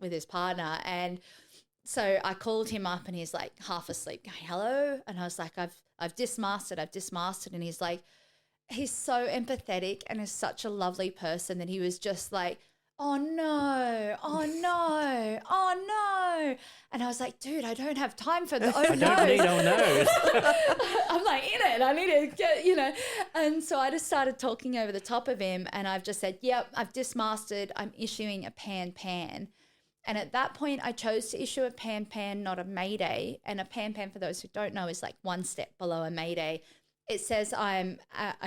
Speaker 3: with his partner. And so I called him up and he's like half asleep going, hello. And I was like, I've dismasted. And he's like, he's so empathetic and is such a lovely person that he was just like, oh no. And I was like, dude, I don't have time for the oh
Speaker 4: I don't need oh no's.
Speaker 3: I'm like, in it, I need to get, And so I just started talking over the top of him and I've just said, yep, I've dismasted. I'm issuing a pan. And at that point, I chose to issue a pan, not a mayday. And a pan, for those who don't know, is like one step below a mayday. It says I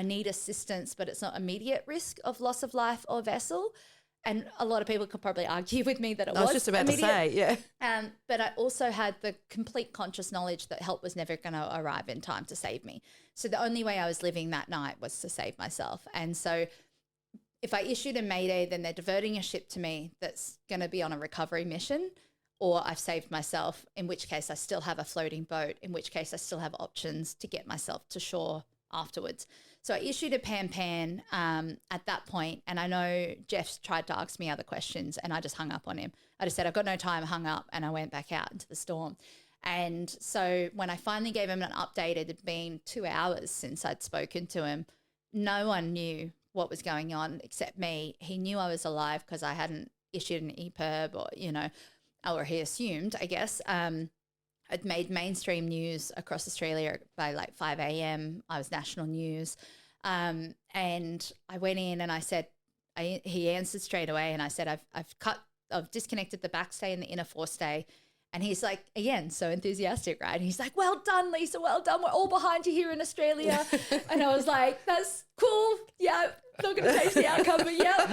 Speaker 3: need assistance, but it's not immediate risk of loss of life or vessel. And a lot of people could probably argue with me that it was.
Speaker 2: I was just about
Speaker 3: immediate.
Speaker 2: to say, yeah.
Speaker 3: But I also had the complete conscious knowledge that help was never going to arrive in time to save me. So the only way I was living that night was to save myself. And so if I issued a mayday, then they're diverting a ship to me that's going to be on a recovery mission, or I've saved myself, in which case I still have a floating boat, in which case I still have options to get myself to shore afterwards. So I issued a pan at that point, and I know Jeff's tried to ask me other questions, and I just hung up on him. I just said, I've got no time, hung up, and I went back out into the storm. And so when I finally gave him an update, it had been 2 hours since I'd spoken to him. No one knew what was going on except me. He knew I was alive because I hadn't issued an EPIRB, or he assumed, I guess. I'd made mainstream news across Australia by like 5 a.m. I was national news. And I went in and I said, he answered straight away, and I said, I've disconnected the backstay and the inner forestay. And he's like, again, so enthusiastic, right? And he's like, well done, Lisa, well done. We're all behind you here in Australia. And I was like, that's cool. Yeah, not going to change the outcome, but yeah.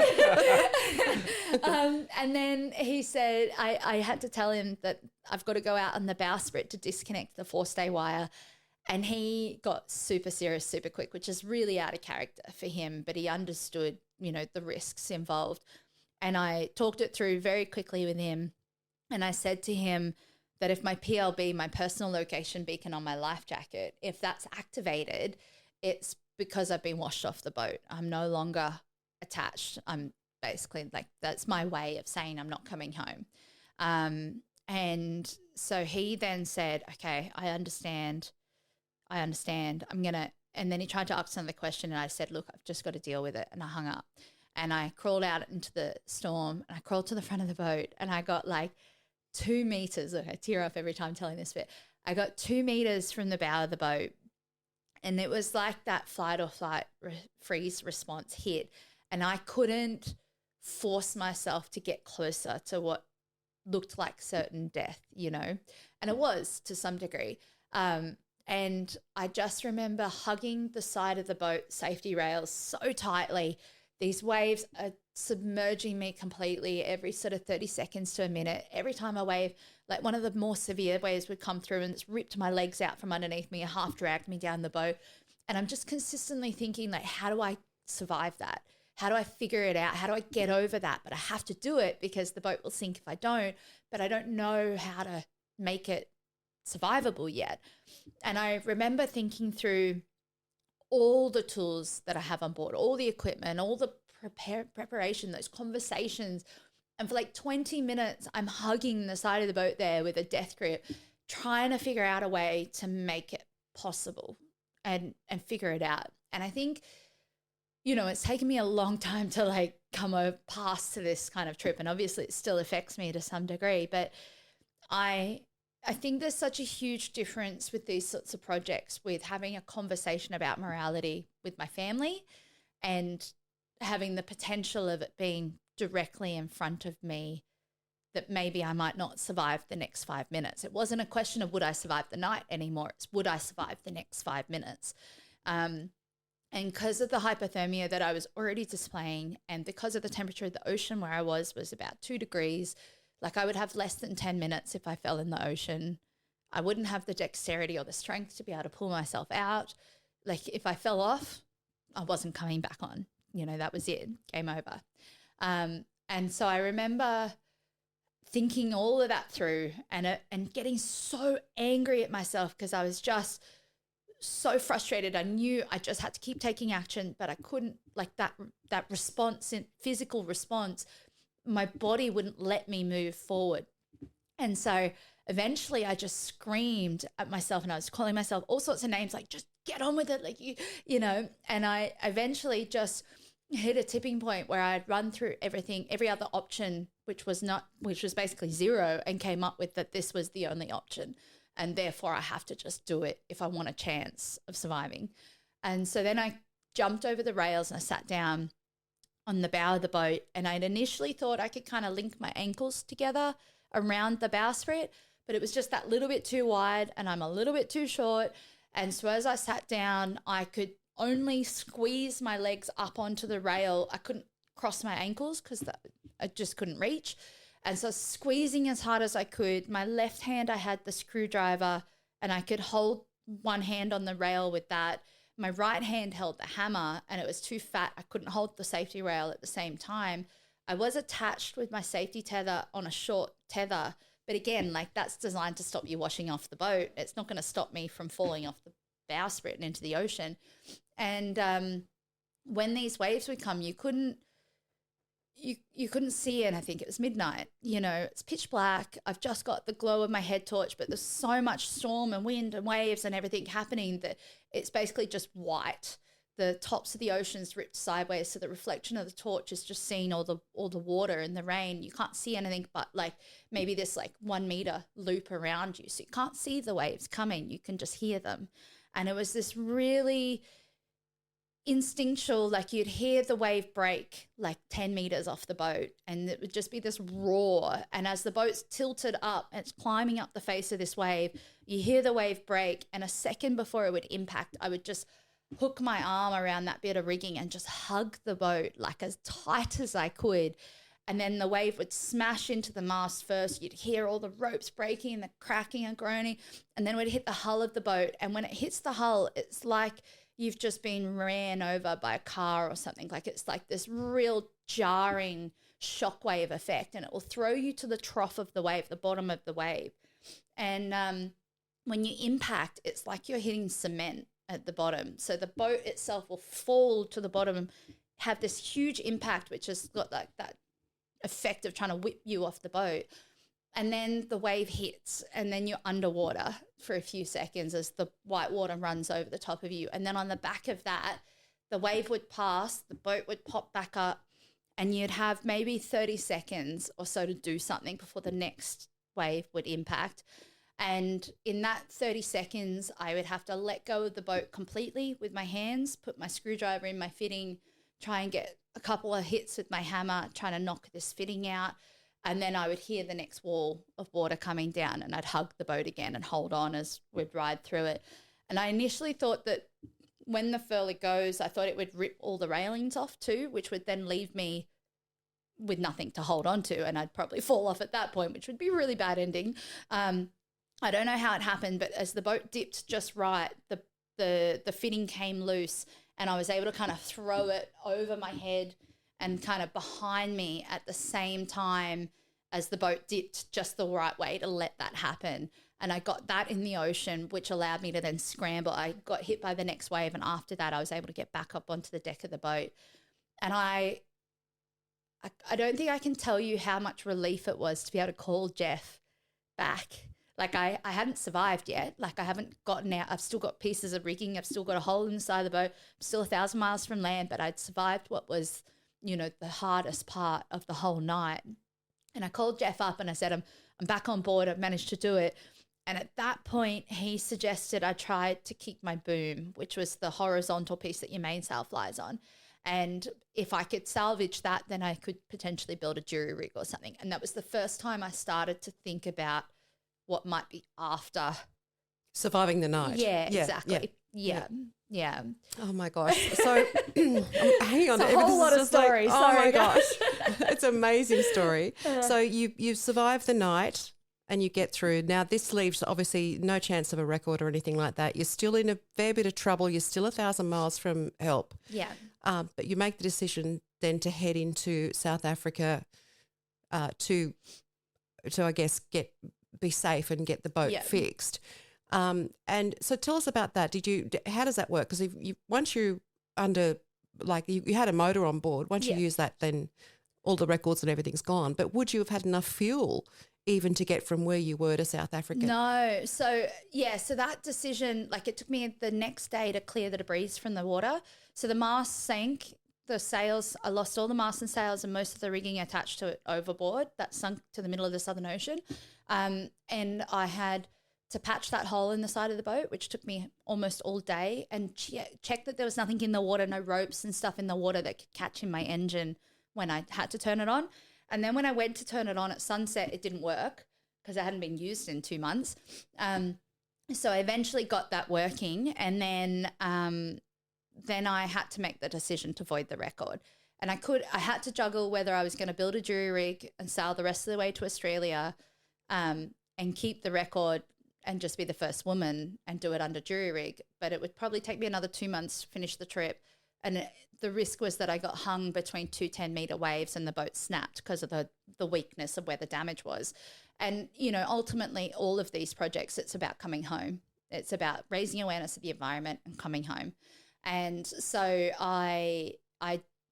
Speaker 3: And then he said, I had to tell him that I've got to go out on the bowsprit to disconnect the forestay wire. And he got super serious, super quick, which is really out of character for him. But he understood, the risks involved. And I talked it through very quickly with him. And I said to him that if my PLB, my personal location beacon on my life jacket, if that's activated, it's because I've been washed off the boat. I'm no longer attached. I'm basically like, that's my way of saying I'm not coming home. And so he then said, okay, I understand. I'm going to, and then he tried to ask another question, and I said, look, I've just got to deal with it. And I hung up, and I crawled out into the storm, and I crawled to the front of the boat, and I got like 2 meters. Look, I tear up every time telling this bit. I got 2 meters from the bow of the boat, and it was like that fight or flight freeze response hit, and I couldn't force myself to get closer to what looked like certain death, and it was to some degree. And I just remember hugging the side of the boat safety rails so tightly. These waves are submerging me completely every sort of 30 seconds to a minute. Every time a wave, like one of the more severe waves would come through, and it's ripped my legs out from underneath me and half dragged me down the boat. And I'm just consistently thinking, like, how do I survive that? How do I figure it out? How do I get over that? But I have to do it because the boat will sink if I don't, but I don't know how to make it survivable yet. And I remember thinking through all the tools that I have on board, all the equipment, all the preparation, those conversations. And for like 20 minutes, I'm hugging the side of the boat there with a death grip, trying to figure out a way to make it possible and figure it out. And I think, it's taken me a long time to like come past to this kind of trip. And obviously it still affects me to some degree, but I think there's such a huge difference with these sorts of projects, with having a conversation about morality with my family and having the potential of it being directly in front of me, that maybe I might not survive the next 5 minutes. It wasn't a question of would I survive the night anymore. It's would I survive the next 5 minutes? And because of the hypothermia that I was already displaying, and because of the temperature of the ocean where I was about 2 degrees, like I would have less than 10 minutes if I fell in the ocean. I wouldn't have the dexterity or the strength to be able to pull myself out. Like if I fell off, I wasn't coming back on. That was it, game over. And so I remember thinking all of that through and getting so angry at myself because I was just so frustrated. I knew I just had to keep taking action, but I couldn't, like that response, physical response, my body wouldn't let me move forward. And so eventually I just screamed at myself, and I was calling myself all sorts of names, like, just get on with it. Like, and I eventually just hit a tipping point where I'd run through every other option, which was basically zero, and came up with that this was the only option. And therefore I have to just do it if I want a chance of surviving. And so then I jumped over the rails and I sat down on the bow of the boat, and I'd initially thought I could kind of link my ankles together around the bowsprit, but it was just that little bit too wide and I'm a little bit too short. And so as I sat down, I could only squeeze my legs up onto the rail. I couldn't cross my ankles because I just couldn't reach. And so squeezing as hard as I could. My left hand, I had the screwdriver, and I could hold one hand on the rail with that. My right hand held the hammer, and it was too fat. I couldn't hold the safety rail at the same time. I was attached with my safety tether on a short tether, but again, like that's designed to stop you washing off the boat. It's not going to stop me from falling off the bowsprit and into the ocean. And when these waves would come, you couldn't see, and I think it was midnight. It's pitch black. I've just got the glow of my head torch, but there's so much storm and wind and waves and everything happening that it's basically just white. The tops of the ocean's ripped sideways, so the reflection of the torch is just seeing all the water and the rain. You can't see anything but like maybe this like 1 meter loop around you, so you can't see the waves coming. You can just hear them, and it was this really instinctual, like you'd hear the wave break like 10 meters off the boat, and it would just be this roar. And as the boat's tilted up and it's climbing up the face of this wave, you hear the wave break, and a second before it would impact, I would just hook my arm around that bit of rigging and just hug the boat like as tight as I could. And then the wave would smash into the mast first. You'd hear all the ropes breaking and the cracking and groaning, and then it would hit the hull of the boat. And when it hits the hull, it's like you've just been ran over by a car or something. Like it's like this real jarring shockwave effect, and it will throw you to the trough of the wave, the bottom of the wave. And when you impact, it's like you're hitting cement at the bottom. So the boat itself will fall to the bottom, have this huge impact, which has got like that effect of trying to whip you off the boat. And then the wave hits, and then you're underwater for a few seconds as the white water runs over the top of you. And then on the back of that, the wave would pass, the boat would pop back up, and you'd have maybe 30 seconds or so to do something before the next wave would impact. And in that 30 seconds, I would have to let go of the boat completely with my hands, put my screwdriver in my fitting, try and get a couple of hits with my hammer, trying to knock this fitting out. And then I would hear the next wall of water coming down, and I'd hug the boat again and hold on as we'd ride through it. And I initially thought that when the furley goes, I thought it would rip all the railings off too, which would then leave me with nothing to hold on to, and I'd probably fall off at that point, which would be a really bad ending. I don't know how it happened, but as the boat dipped just right, the fitting came loose, and I was able to kind of throw it over my head and kind of behind me at the same time as the boat dipped just the right way to let that happen. And I got that in the ocean, which allowed me to then scramble. I got hit by the next wave, and after that I was able to get back up onto the deck of the boat. And I don't think I can tell you how much relief it was to be able to call Jeff back. Like I hadn't survived yet. Like I haven't gotten out. I've still got pieces of rigging. I've still got a hole in the side of the boat. I'm still 1,000 miles from land, but I'd survived what was, the hardest part of the whole night. And I called Jeff up and I said, I'm back on board. I've managed to do it. And at that point, he suggested I try to keep my boom, which was the horizontal piece that your mainsail flies on. And if I could salvage that, then I could potentially build a jury rig or something. And that was the first time I started to think about what might be after
Speaker 2: surviving the night.
Speaker 3: Yeah, exactly. Yeah.
Speaker 2: Oh my gosh. So hang on.
Speaker 3: It's a whole lot of stories.
Speaker 2: Oh my gosh. It's an amazing story. So you survive the night and you get through. Now this leaves obviously no chance of a record or anything like that. You're still in a fair bit of trouble. You're still 1,000 miles from help.
Speaker 3: Yeah.
Speaker 2: But you make the decision then to head into South Africa to I guess be safe and get the boat fixed. And so tell us about that. How does that work? Because once you under, like you had a motor on board, once you use that, then all the records and everything's gone. But would you have had enough fuel even to get from where you were to South Africa?
Speaker 3: No. So that decision, like it took me the next day to clear the debris from the water. So the mast sank, the sails, I lost all the mast and sails and most of the rigging attached to it overboard. That sunk to the middle of the Southern Ocean. And I had to patch that hole in the side of the boat, which took me almost all day, and check that there was nothing in the water, no ropes and stuff in the water that could catch in my engine when I had to turn it on. And then when I went to turn it on at sunset, it didn't work because it hadn't been used in 2 months. So I eventually got that working, and then I had to make the decision to void the record. And I had to juggle whether I was going to build a jury rig and sail the rest of the way to Australia and keep the record and just be the first woman and do it under jury rig. But it would probably take me another 2 months to finish the trip. And the risk was that I got hung between 2 10-meter waves and the boat snapped because of the weakness of where the damage was. And, ultimately all of these projects, it's about coming home. It's about raising awareness of the environment and coming home. And so I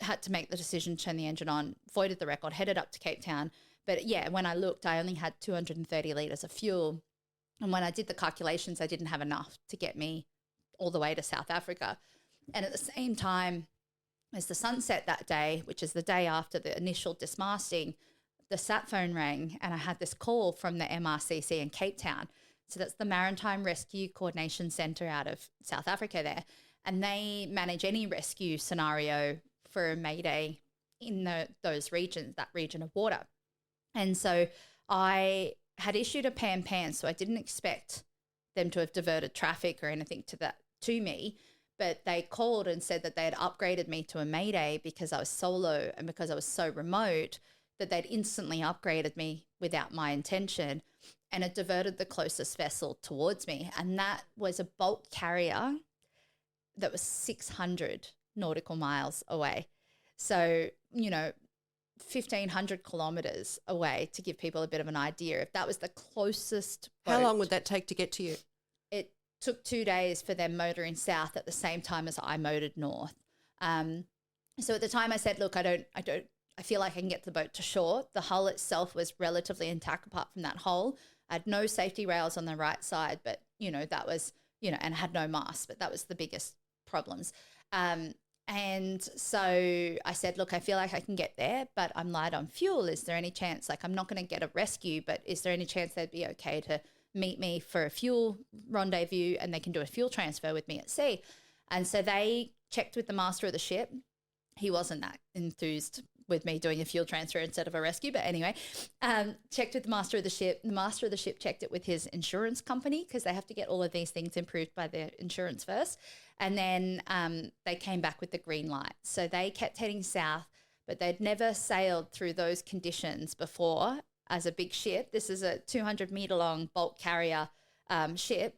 Speaker 3: had to make the decision, turn the engine on, voided the record, headed up to Cape Town. But yeah, when I looked, I only had 230 litres of fuel. And when I did the calculations, I didn't have enough to get me all the way to South Africa. And at the same time as the sunset that day, which is the day after the initial dismasting, the sat phone rang and I had this call from the MRCC in Cape Town. So that's the Maritime Rescue Coordination Centre out of South Africa there. And they manage any rescue scenario for a Mayday in those regions, that region of water. And so I had issued a pan, so I didn't expect them to have diverted traffic or anything to me. But they called and said that they had upgraded me to a Mayday because I was solo and because I was so remote that they'd instantly upgraded me without my intention, and it diverted the closest vessel towards me. And that was a bulk carrier that was 600 nautical miles away. So, 1,500 kilometers away, to give people a bit of an idea. If that was the closest boat.
Speaker 2: How long would that take to get to you?
Speaker 3: It took 2 days for them motoring south at the same time as I motored north. So at the time I said, look, I feel like I can get the boat to shore. The hull itself was relatively intact apart from that hole. I had no safety rails on the right side, but, that was, and had no mast, but that was the biggest problems. And so I said, look, I feel like I can get there, but I'm light on fuel. Is there any chance, I'm not going to get a rescue, but is there any chance they'd be okay to meet me for a fuel rendezvous and they can do a fuel transfer with me at sea? And so they checked with the master of the ship. He wasn't that enthused with me doing a fuel transfer instead of a rescue. But anyway, checked with the master of the ship. The master of the ship checked it with his insurance company because they have to get all of these things improved by their insurance first. And then they came back with the green light. So they kept heading south, but they'd never sailed through those conditions before as a big ship. This is a 200-meter long bulk carrier ship.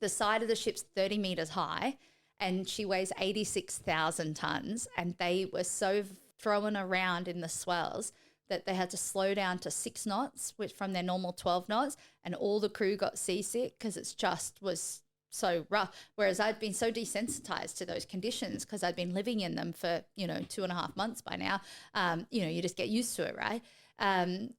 Speaker 3: The side of the ship's 30 meters high, and she weighs 86,000 tons. And they were so thrown around in the swells that they had to slow down to 6 knots, which from their normal 12 knots, and all the crew got seasick because it just was so rough. Whereas I'd been so desensitized to those conditions because I'd been living in them for, 2.5 months by now. You just get used to it, right?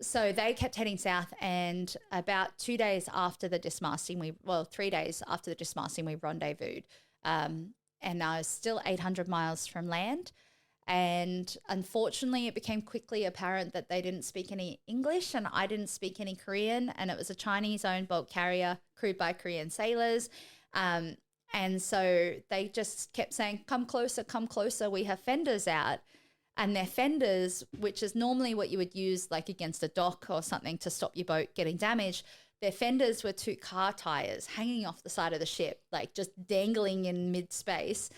Speaker 3: So they kept heading south, and about 2 days after the dismasting, 3 days after the dismasting, we rendezvoused. And I was still 800 miles from land. And unfortunately, it became quickly apparent that they didn't speak any English and I didn't speak any Korean. And it was a Chinese-owned bulk carrier crewed by Korean sailors. And so they just kept saying, come closer, we have fenders out. And their fenders, which is normally what you would use like against a dock or something to stop your boat getting damaged, their fenders were 2 car tires hanging off the side of the ship, like just dangling in mid-space.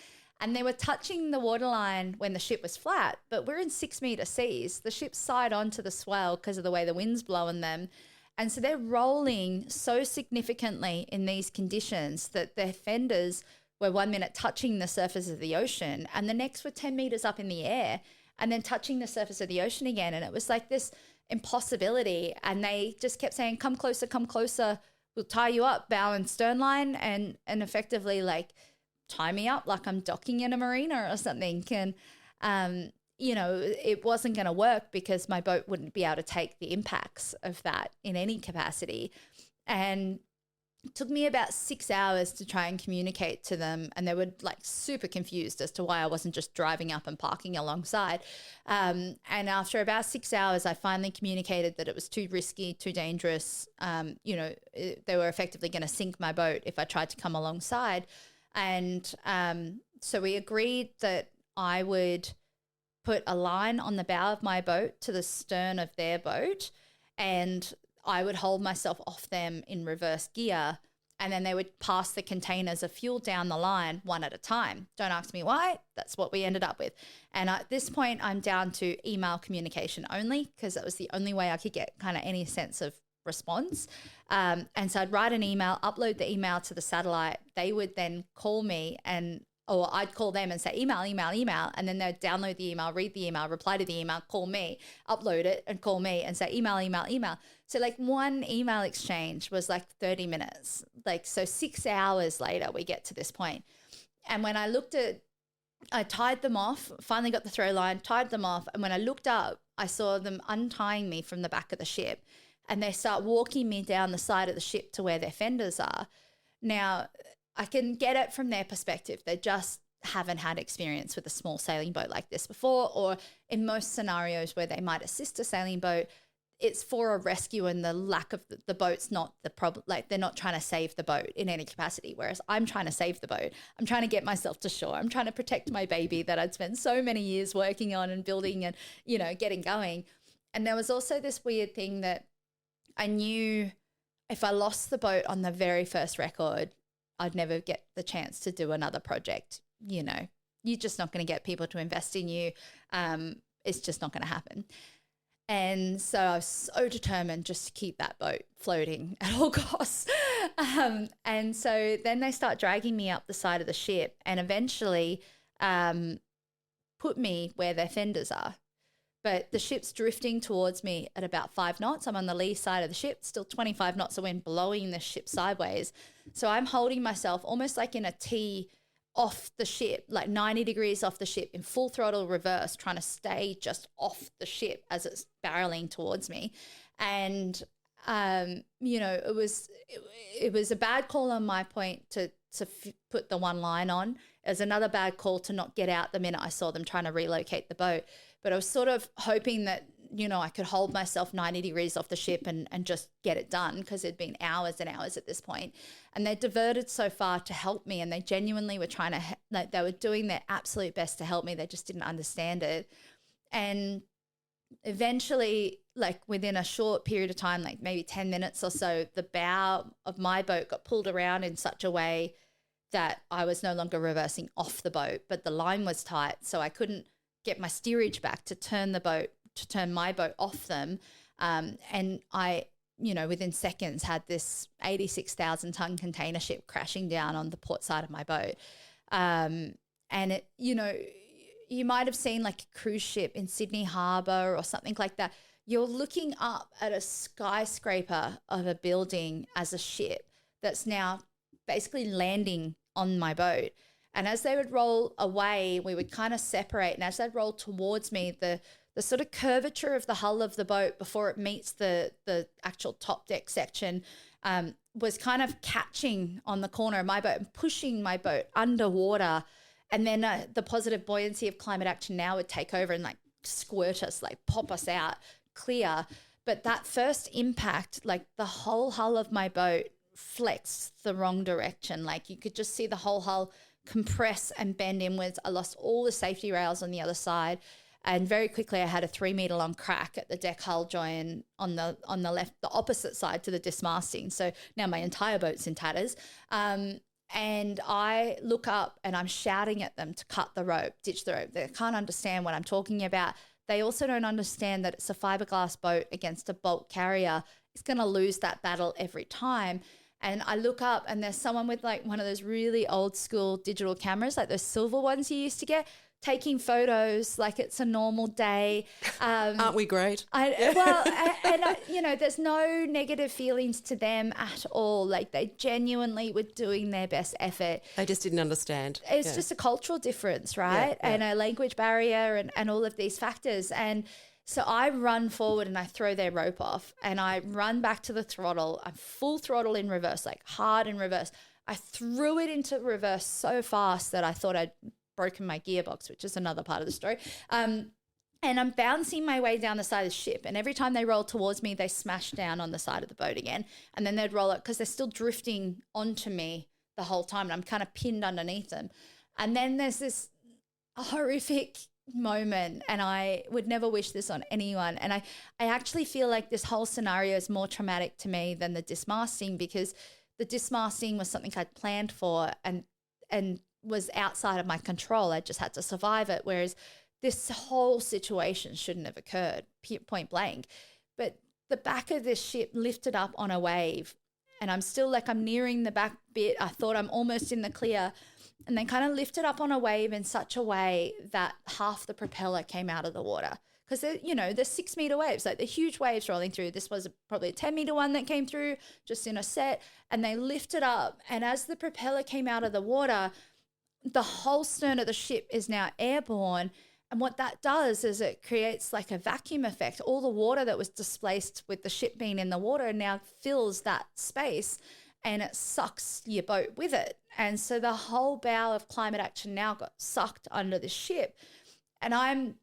Speaker 3: And they were touching the waterline when the ship was flat, but we're in 6-meter seas. The ship's side onto the swell because of the way the wind's blowing them. And so they're rolling so significantly in these conditions that their fenders were 1 minute touching the surface of the ocean and the next were 10 meters up in the air and then touching the surface of the ocean again. And it was like this impossibility. And they just kept saying, come closer, we'll tie you up, bow and stern line, and effectively like tie me up like I'm docking in a marina or something. And, it wasn't going to work because my boat wouldn't be able to take the impacts of that in any capacity. And it took me about 6 hours to try and communicate to them. And they were like super confused as to why I wasn't just driving up and parking alongside. And after about 6 hours, I finally communicated that it was too risky, too dangerous. They were effectively going to sink my boat if I tried to come alongside. And so we agreed that I would put a line on the bow of my boat to the stern of their boat, and I would hold myself off them in reverse gear, and then they would pass the containers of fuel down the line one at a time. Don't ask me why. That's what we ended up with. And at this point, I'm down to email communication only because that was the only way I could get kind of any sense of response. And so I'd write an email, upload the email to the satellite. They would then call me or I'd call them and say, email. And then they'd download the email, read the email, reply to the email, call me, upload it and call me and say, email. So like one email exchange was like 30 minutes. So 6 hours later, we get to this point. And when I tied them off, finally got the throw line, tied them off. And when I looked up, I saw them untying me from the back of the ship, and they start walking me down the side of the ship to where their fenders are. Now, I can get it from their perspective. They just haven't had experience with a small sailing boat like this before, or in most scenarios where they might assist a sailing boat, it's for a rescue, and the lack of the boat's not the problem. Like, they're not trying to save the boat in any capacity, whereas I'm trying to save the boat. I'm trying to get myself to shore. I'm trying to protect my baby that I'd spent so many years working on and building and, getting going. And there was also this weird thing that I knew if I lost the boat on the very first record, I'd never get the chance to do another project. You're just not going to get people to invest in you. It's just not going to happen. And so I was so determined just to keep that boat floating at all costs. And so then they start dragging me up the side of the ship and eventually put me where their fenders are. But the ship's drifting towards me at about 5 knots. I'm on the lee side of the ship, still 25 knots of wind blowing the ship sideways. So I'm holding myself almost like in a T off the ship, like 90 degrees off the ship in full throttle reverse, trying to stay just off the ship as it's barreling towards me. And, it was a bad call on my point to put the one line on. It was another bad call to not get out the minute I saw them trying to relocate the boat. But I was sort of hoping that, I could hold myself 90 degrees off the ship and just get it done, because it'd been hours and hours at this point. And they diverted so far to help me, and they genuinely were trying to, they were doing their absolute best to help me. They just didn't understand it. And eventually, within a short period of time, maybe 10 minutes or so, the bow of my boat got pulled around in such a way that I was no longer reversing off the boat, but the line was tight. So I couldn't get my steerage back to turn my boat off them. And I, within seconds had this 86,000 ton container ship crashing down on the port side of my boat. And it, you might have seen like a cruise ship in Sydney Harbour or something like that. You're looking up at a skyscraper of a building as a ship that's now basically landing on my boat. And as they would roll away, we would kind of separate. And as they'd roll towards me, the sort of curvature of the hull of the boat before it meets the actual top deck section was kind of catching on the corner of my boat and pushing my boat underwater. And then the positive buoyancy of climate action now would take over and squirt us, pop us out clear. But that first impact, the whole hull of my boat flexed the wrong direction. You could just see the whole hull compress and bend inwards. I lost all the safety rails on the other side. And very quickly I had a 3 meter long crack at the deck hull join on the left, the opposite side to the dismasting. So now my entire boat's in tatters. And I look up and I'm shouting at them to cut the rope, ditch the rope. They can't understand what I'm talking about. They also don't understand that it's a fiberglass boat against a bulk carrier. It's going to lose that battle every time. And I look up and there's someone with one of those really old school digital cameras, like those silver ones you used to get, taking photos like it's a normal day.
Speaker 2: Aren't we great?
Speaker 3: There's no negative feelings to them at all. They genuinely were doing their best effort.
Speaker 2: They just didn't understand.
Speaker 3: It's just a cultural difference, right?
Speaker 2: Yeah.
Speaker 3: And a language barrier and all of these factors. And so I run forward and I throw their rope off and I run back to the throttle. I'm full throttle in reverse, hard in reverse. I threw it into reverse so fast that I thought I'd broken my gearbox, which is another part of the story. And I'm bouncing my way down the side of the ship. And every time they roll towards me, they smash down on the side of the boat again. And then they'd roll up because they're still drifting onto me the whole time. And I'm kind of pinned underneath them. And then there's this horrific moment, and I would never wish this on anyone. And I actually feel like this whole scenario is more traumatic to me than the dismasting, because the dismasting was something I'd planned for and was outside of my control. I just had to survive it. Whereas this whole situation shouldn't have occurred, point blank. But the back of this ship lifted up on a wave, and I'm still I'm nearing the back bit. I thought I'm almost in the clear, and then kind of lifted up on a wave in such a way that half the propeller came out of the water. Because, there's 6 meter waves, they're huge waves rolling through. This was probably a 10 meter one that came through just in a set, and they lifted up. And as the propeller came out of the water, the whole stern of the ship is now airborne. And what that does is it creates like a vacuum effect. All the water that was displaced with the ship being in the water now fills that space, and it sucks your boat with it. And so the whole bow of Climate Action Now got sucked under the ship. And I'm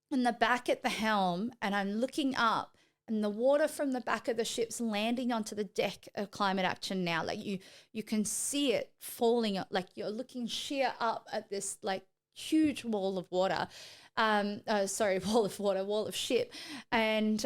Speaker 3: in the back at the helm, and I'm looking up, and the water from the back of the ship's landing onto the deck of Climate Action Now. Like you can see it falling, like you're looking sheer up at this like huge wall of water. Wall of ship. And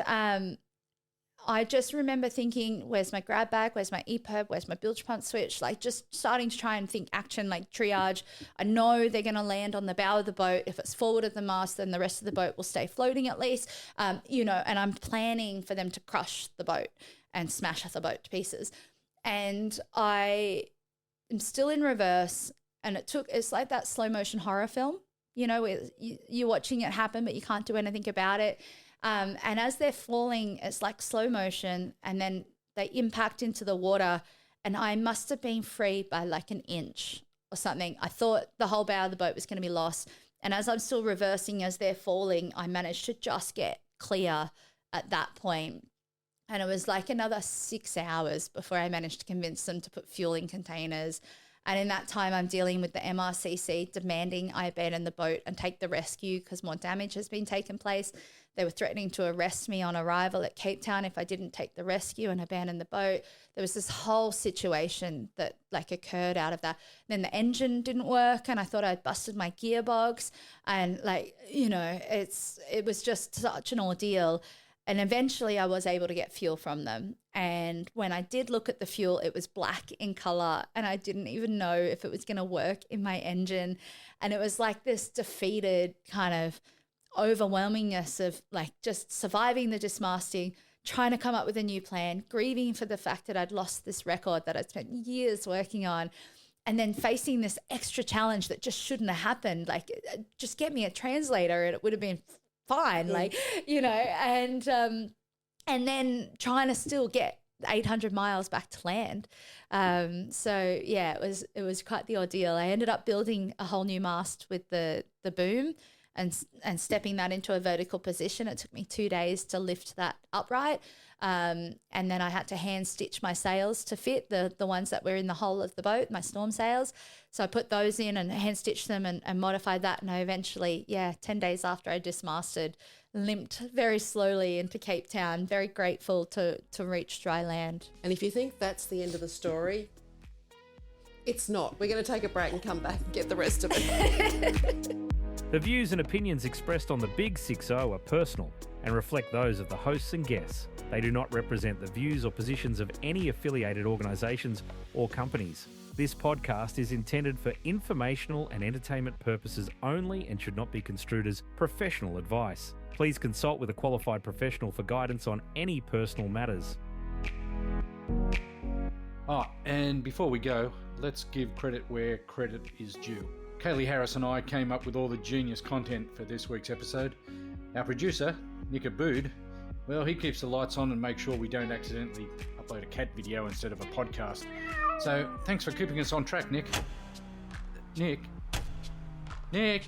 Speaker 3: I just remember thinking, where's my grab bag? Where's my EPIRB? Where's my bilge pump switch? Like just starting to try and think action, like triage. I know they're going to land on the bow of the boat. If it's forward of the mast, then the rest of the boat will stay floating at least, and I'm planning for them to crush the boat and smash the boat to pieces. And I am still in reverse, and it's like that slow motion horror film, where you're watching it happen, but you can't do anything about it. And as they're falling, it's like slow motion, and then they impact into the water, and I must have been free by like an inch or something. I thought the whole bow of the boat was going to be lost. And as I'm still reversing as they're falling, I managed to just get clear at that point. And it was like another 6 hours before I managed to convince them to put fuel in containers. And in that time, I'm dealing with the MRCC demanding I abandon the boat and take the rescue because more damage has been taken place. They were threatening to arrest me on arrival at Cape Town if I didn't take the rescue and abandon the boat. There was this whole situation that like occurred out of that. Then the engine didn't work, and I thought I'd busted my gearbox, and it was just such an ordeal. And eventually I was able to get fuel from them. And when I did look at the fuel, it was black in color, and I didn't even know if it was going to work in my engine. And it was like this defeated kind of overwhelmingness of like just surviving the dismasting, trying to come up with a new plan, grieving for the fact that I'd lost this record that I'd spent years working on, and then facing this extra challenge that just shouldn't have happened. Like, just get me a translator and it would have been fine, and then trying to still get 800 miles back to land. It was quite the ordeal. I ended up building a whole new mast with the boom and stepping that into a vertical position. It took me 2 days to lift that upright. And then I had to hand stitch my sails to fit the ones that were in the hull of the boat, my storm sails. So I put those in and hand stitched them and modified that. And I eventually, 10 days after I dismasted, limped very slowly into Cape Town, very grateful to reach dry land.
Speaker 2: And if you think that's the end of the story, it's not. We're going to take a break and come back and get the rest of it.
Speaker 5: The views and opinions expressed on the Big 6-0 are personal and reflect those of the hosts and guests. They do not represent the views or positions of any affiliated organisations or companies. This podcast is intended for informational and entertainment purposes only and should not be construed as professional advice. Please consult with a qualified professional for guidance on any personal matters.
Speaker 6: And before we go, let's give credit where credit is due. Kaylee Harris and I came up with all the genius content for this week's episode. Our producer, Nick Abood, well, he keeps the lights on and makes sure we don't accidentally upload a cat video instead of a podcast. So thanks for keeping us on track, Nick. Nick?